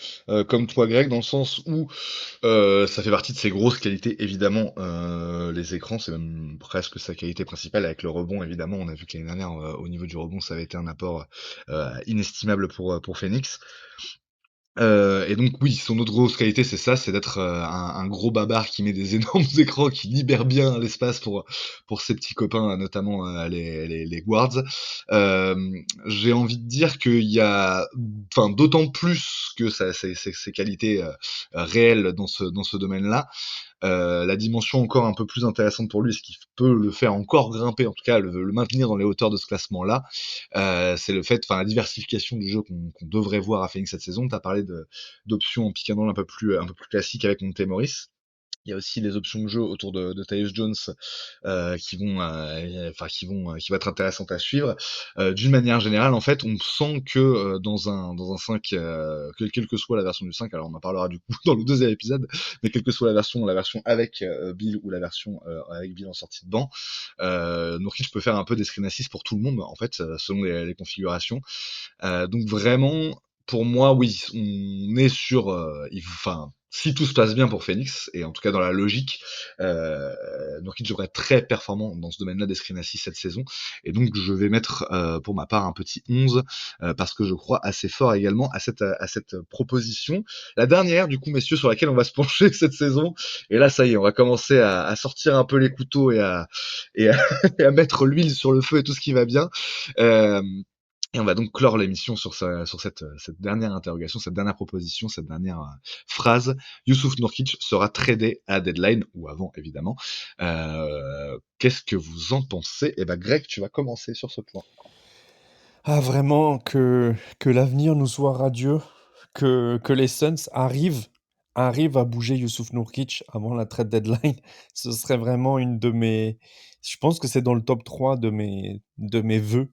comme toi, Greg, dans le sens où ça fait partie de ses grosses qualités, évidemment. Les écrans, c'est même presque sa qualité principale, avec le rebond, évidemment. On a vu que l'année dernière, au niveau du rebond, ça avait été un apport inestimable pour Phoenix. Et donc oui, son autre grosse qualité, c'est ça, c'est d'être un gros babard qui met des énormes écrans, qui libère bien l'espace pour ses petits copains, notamment les guards. J'ai envie de dire qu'il y a, enfin, d'autant plus que ses qualités réelles dans ce domaine-là, la dimension encore un peu plus intéressante pour lui, ce qui peut le faire encore grimper, en tout cas le maintenir dans les hauteurs de ce classement-là, c'est le fait, enfin la diversification du jeu qu'on devrait voir à Phoenix cette saison. Tu as parlé d'options en pick and roll un peu plus classiques avec Monte Morris. Il y a aussi les options de jeu autour de Tyus Jones qui vont être intéressantes à suivre. D'une manière générale, en fait, on sent que dans un 5, quelle que soit la version du 5, alors on en parlera du coup dans le deuxième épisode, mais quelle que soit la version avec Bill ou la version avec Bill en sortie de banc, Nurkic peut faire un peu des screen assists pour tout le monde, en fait, selon les configurations. Donc vraiment, pour moi, oui, on est sur, enfin, si tout se passe bien pour Phoenix, et en tout cas dans la logique, Nurkic devrait être très performant dans ce domaine-là des screen assists cette saison, et donc je vais mettre pour ma part un petit 11, parce que je crois assez fort également à cette proposition. La dernière, du coup, messieurs, sur laquelle on va se pencher cette saison, et là, ça y est, on va commencer à sortir un peu les couteaux et à, et à mettre l'huile sur le feu et tout ce qui va bien. Euh, et on va donc clore l'émission sur cette dernière interrogation, cette dernière proposition, cette dernière phrase. Youssouf Nurkic sera tradé à deadline, ou avant évidemment. Qu'est-ce que vous en pensez? Eh ben Greg, tu vas commencer sur ce point. Ah, vraiment que l'avenir nous soit radieux, que les Suns arrivent à bouger Youssouf Nurkic avant la trade deadline. Ce serait vraiment une de mes je pense que c'est dans le top 3 de mes vœux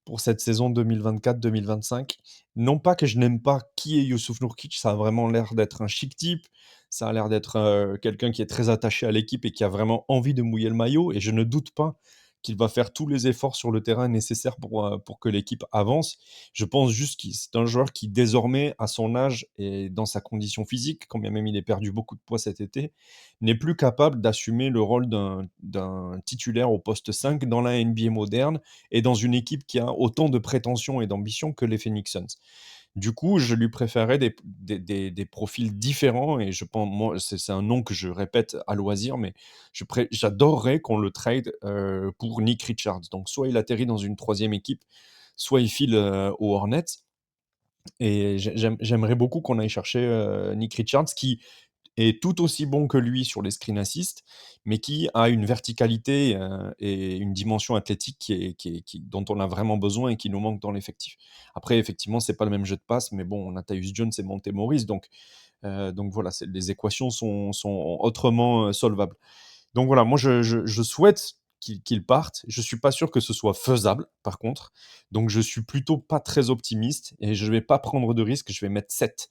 pour cette saison 2024-2025. Non pas que je n'aime pas qui est Youssouf Nurkic, ça a vraiment l'air d'être un chic type, ça a l'air d'être, quelqu'un qui est très attaché à l'équipe et qui a vraiment envie de mouiller le maillot et je ne doute pas qu'il va faire tous les efforts sur le terrain nécessaires pour que l'équipe avance. Je pense juste que c'est un joueur qui, désormais, à son âge et dans sa condition physique, quand bien même il a perdu beaucoup de poids cet été, n'est plus capable d'assumer le rôle d'un titulaire au poste 5 dans la NBA moderne et dans une équipe qui a autant de prétentions et d'ambition que les Phoenix Suns. Du coup, je lui préférais des profils différents et je pense, moi, c'est un nom que je répète à loisir, mais j'adorerais qu'on le trade pour Nick Richards. Donc, soit il atterrit dans une troisième équipe, soit il file aux Hornets. Et j'aimerais beaucoup qu'on aille chercher Nick Richards, qui est tout aussi bon que lui sur les screen assists, mais qui a une verticalité et une dimension athlétique dont on a vraiment besoin et qui nous manque dans l'effectif. Après, effectivement, c'est pas le même jeu de passe, mais bon, on a Tyus Jones et Monte Morris, donc voilà, les équations sont autrement solvables. Donc voilà, moi je souhaite qu'il parte. Je suis pas sûr que ce soit faisable, par contre. Donc je suis plutôt pas très optimiste et je vais pas prendre de risque. Je vais mettre 7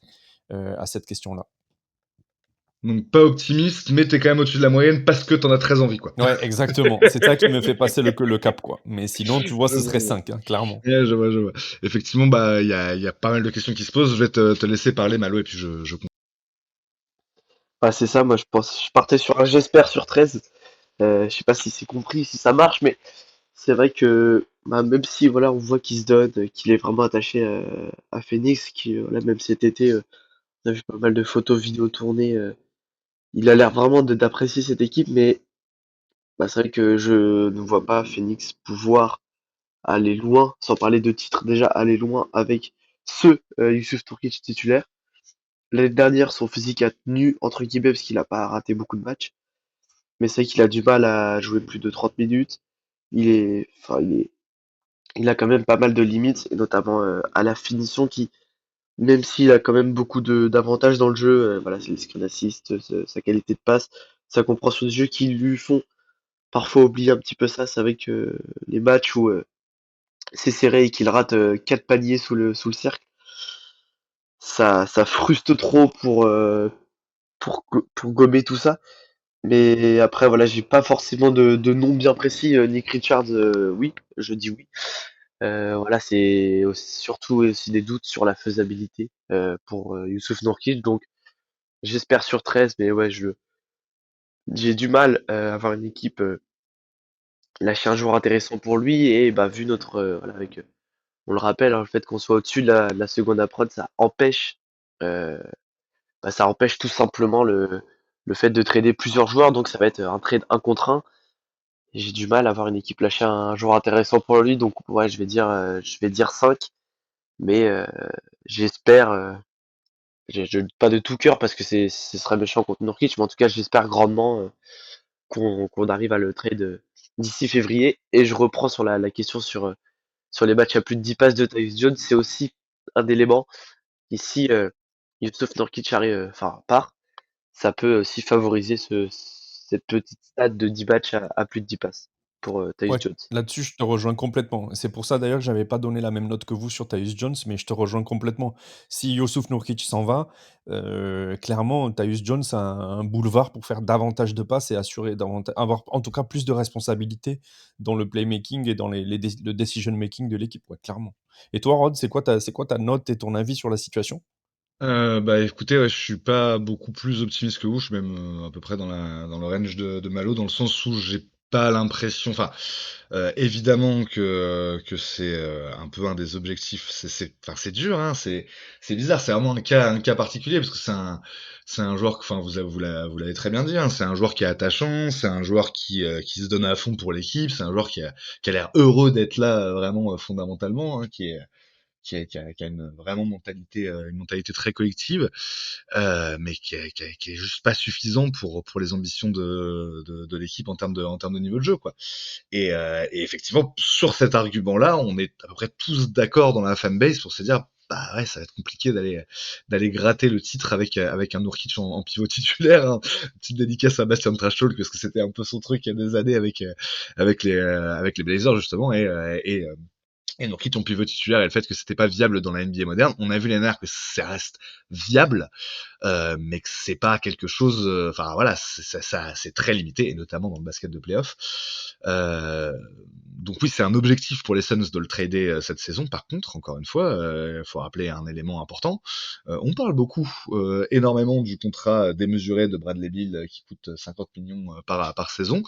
à cette question-là. Donc pas optimiste, mais t'es quand même au-dessus de la moyenne parce que t'en as très envie, quoi. Ouais, exactement. C'est ça qui me fait passer le cap, quoi. Mais sinon, tu vois, Je ce serait vois. 5, hein, clairement. Ouais, je vois, je vois. Effectivement, bah il y a pas mal de questions qui se posent. Je vais te laisser parler, Malo, et puis je Ah, c'est ça, moi je partais sur un j'espère sur 13. Je sais pas si c'est compris, si ça marche, mais c'est vrai que bah, même si voilà, on voit qu'il se donne, qu'il est vraiment attaché à Phoenix, qui là même cet été, on a vu pas mal de photos, vidéos tournées, il a l'air vraiment d'apprécier cette équipe, mais bah, c'est vrai que je ne vois pas Phoenix pouvoir aller loin, sans parler de titre, déjà aller loin avec ce Youssouf Nurkic titulaire. L'année dernière, son physique a tenu entre guillemets parce qu'il a pas raté beaucoup de matchs, mais c'est vrai qu'il a du mal à jouer plus de 30 minutes. Enfin, il a quand même pas mal de limites, et notamment à la finition qui, même s'il a quand même beaucoup d'avantages dans le jeu, voilà, c'est les screen assists, sa qualité de passe, sa compréhension du jeu qui lui font parfois oublier un petit peu ça. C'est vrai que les matchs où c'est serré et qu'il rate 4 paniers sous le cercle, ça frustre trop pour gommer tout ça. Mais après, voilà, j'ai pas forcément de nom bien précis. Nick Richards, oui, je dis oui. Voilà, surtout aussi des doutes sur la faisabilité pour Youssouf Nurkic. Donc, j'espère sur 13, mais ouais, j'ai du mal à avoir une équipe lâcher un joueur intéressant pour lui. Et bah, vu notre, voilà, on le rappelle, hein, le fait qu'on soit au-dessus de la seconde approche, euh, ça empêche tout simplement le fait de trader plusieurs joueurs. Donc, ça va être un trade un contre un. J'ai du mal à avoir une équipe lâcher un joueur intéressant pour lui, donc ouais, je vais dire 5, mais j'espère, je pas de tout cœur parce que ce serait méchant contre Nurkic, mais en tout cas j'espère grandement qu'on arrive à le trade d'ici février. Et je reprends sur la question sur les matchs à plus de 10 passes de Tyus Jones, c'est aussi un élément. Ici, Yusuf Nurkic arrive, enfin part, ça peut aussi favoriser cette petite stat de 10 matchs à plus de 10 passes pour Tyus Ouais, Jones. là-dessus, je te rejoins complètement. C'est pour ça d'ailleurs que j'avais pas donné la même note que vous sur Tyus Jones, mais je te rejoins complètement. Si Youssouf Nurkic s'en va, clairement, Tyus Jones a un boulevard pour faire davantage de passes et assurer davantage, avoir en tout cas plus de responsabilités dans le playmaking et dans le decision making de l'équipe, ouais, clairement. Et toi, Rod, c'est quoi ta note et ton avis sur la situation? Bah, écoutez, ouais, je suis pas beaucoup plus optimiste que vous. Je suis même, à peu près dans le range de Malo, dans le sens où j'ai pas l'impression enfin, évidemment que c'est, un peu un des objectifs. Enfin, c'est dur, hein, c'est bizarre. C'est vraiment un cas particulier parce que c'est un joueur que enfin, vous l'avez très bien dit, hein, c'est un joueur qui est attachant, c'est un joueur qui se donne à fond pour l'équipe, c'est un joueur qui a l'air heureux d'être là, vraiment, fondamentalement, hein, qui a vraiment une mentalité très collective, mais qui est juste pas suffisant pour les ambitions de l'équipe en termes de niveau de jeu, quoi. Et effectivement, sur cet argument-là, on est à peu près tous d'accord dans la fanbase pour se dire, bah ouais, ça va être compliqué d'aller gratter le titre avec un Nurkic en pivot titulaire, hein. Petite dédicace à Bastian Trashtalk parce que c'était un peu son truc il y a des années avec les Blazers justement et Nurkic en pivot titulaire et le fait que c'était pas viable dans la NBA moderne. On a vu l'année dernière que ça reste viable, mais que c'est pas quelque chose. Enfin voilà, c'est très limité et notamment dans le basket de playoff. Euh, donc oui, c'est un objectif pour les Suns de le trader cette saison. Par contre, encore une fois, il faut rappeler un élément important. On parle beaucoup, énormément du contrat démesuré de Bradley Beal qui coûte 50 millions par saison.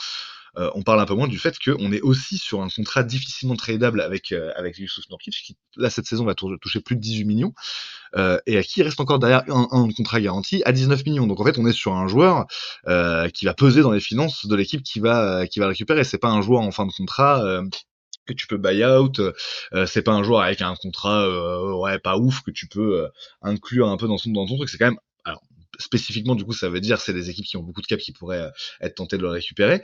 On parle un peu moins du fait qu'on est aussi sur un contrat difficilement tradable avec Yusuf Nurkic qui là cette saison va toucher plus de 18 millions et à qui il reste encore derrière un contrat garanti à 19 millions. Donc en fait, on est sur un joueur qui va peser dans les finances de l'équipe qui va le récupérer. C'est pas un joueur en fin de contrat que tu peux buy out. C'est pas un joueur avec un contrat ouais pas ouf que tu peux inclure un peu dans ton truc. C'est quand même alors spécifiquement du coup ça veut dire c'est des équipes qui ont beaucoup de cap qui pourraient être tentées de le récupérer.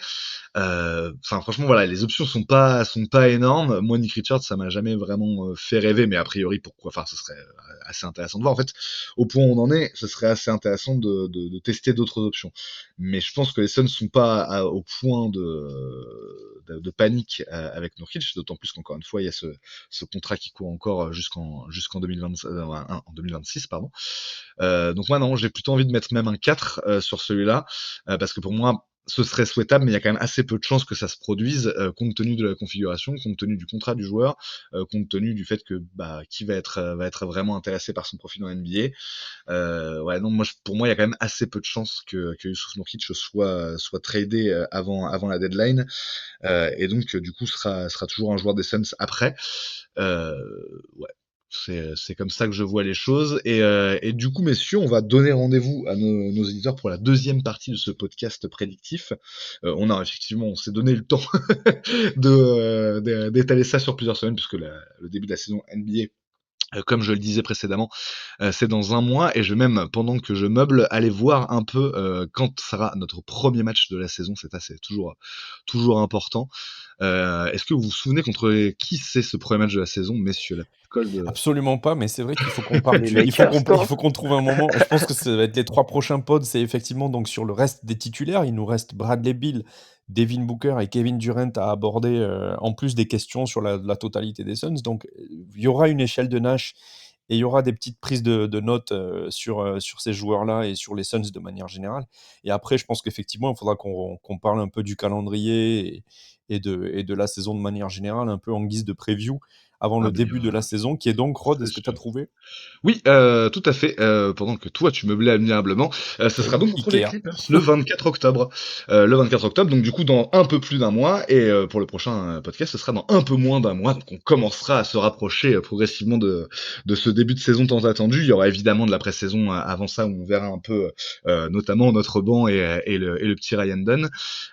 Enfin, franchement, voilà, les options sont pas énormes. Moi, Nick Richards, ça m'a jamais vraiment fait rêver, mais a priori, pourquoi? Enfin, ce serait assez intéressant de voir. En fait, au point où on en est, ce serait assez intéressant de tester d'autres options. Mais je pense que les Suns sont pas au point de panique avec Nurkic, d'autant plus qu'encore une fois, il y a ce contrat qui court encore jusqu'en 2026, pardon. Donc moi, non, j'ai plutôt envie de mettre même un 4 sur celui-là, parce que pour moi, ce serait souhaitable, mais il y a quand même assez peu de chances que ça se produise, compte tenu de la configuration, compte tenu du contrat du joueur, compte tenu du fait que bah, qui va être vraiment intéressé par son profil en NBA. Ouais, non, pour moi, il y a quand même assez peu de chances que Yusuf Nurkic soit tradé avant la deadline, et donc du coup sera toujours un joueur des Suns après. Ouais. C'est comme ça que je vois les choses. Et du coup, messieurs, on va donner rendez-vous à nos éditeurs pour la deuxième partie de ce podcast prédictif. On s'est donné le temps d'étaler ça sur plusieurs semaines, puisque le début de la saison NBA, comme je le disais précédemment, c'est dans un mois et je vais même, pendant que je meuble, aller voir un peu quand sera notre premier match de la saison. C'est toujours important. Est-ce que vous vous souvenez contre qui c'est ce premier match de la saison, messieurs? La petite colle de... Absolument pas, mais c'est vrai qu'il faut qu'on parle Les il faut Lakers, il non? faut qu'on trouve un moment. Je pense que ça va être les 3 prochains pods, c'est effectivement donc sur le reste des titulaires. Il nous reste Bradley Beal, Devin Booker et Kevin Durant à aborder, en plus des questions sur la totalité des Suns. Donc, il y aura une échelle de Nash et il y aura des petites prises de notes, sur ces joueurs-là et sur les Suns de manière générale. Et après, je pense qu'effectivement, il faudra qu'on parle un peu du calendrier et de la saison de manière générale, un peu en guise de preview avant Ah, le mais début de la saison, qui est donc, Rod, c'est est-ce que tu as sûr. trouvé? Oui, tout à fait. Pendant que toi, tu meublais admirablement, ce Eh sera oui, donc contre les Ikea. Clippers le 24 octobre. Le 24 octobre, donc du coup dans un peu plus d'un mois, et pour le prochain podcast, ce sera dans un peu moins d'un mois. Donc on commencera à se rapprocher progressivement de ce début de saison tant attendu. Il y aura évidemment de la pré-saison avant ça, où on verra un peu, notamment notre banc et le petit Ryan Dunn.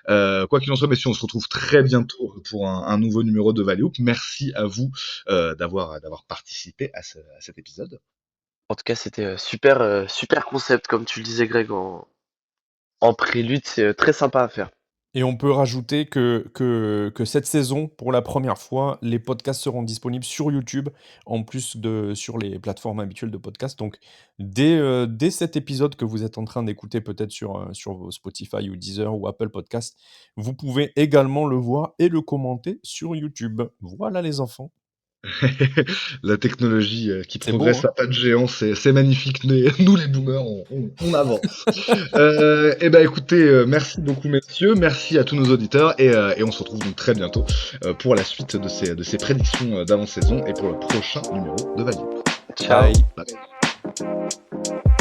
Quoi qu'il en soit, messieurs, on se retrouve très bientôt pour un nouveau numéro de Valley Hoop. Merci à vous d'avoir participé à cet épisode. En tout cas, c'était super concept, comme tu le disais, Greg, en prélude. C'est très sympa à faire. Et on peut rajouter que cette saison, pour la première fois, les podcasts seront disponibles sur YouTube, en plus de sur les plateformes habituelles de podcast. Donc dès cet épisode que vous êtes en train d'écouter peut-être sur vos Spotify ou Deezer ou Apple Podcasts, vous pouvez également le voir et le commenter sur YouTube. Voilà les enfants. La technologie qui C'est beau, progresse hein? à pas de géant, c'est magnifique. Mais nous, les boomers, on avance. Et ben écoutez, merci beaucoup messieurs, merci à tous nos auditeurs et on se retrouve donc très bientôt pour la suite de ces prédictions d'avant-saison et pour le prochain numéro de Value. Ciao. Bye. Bye.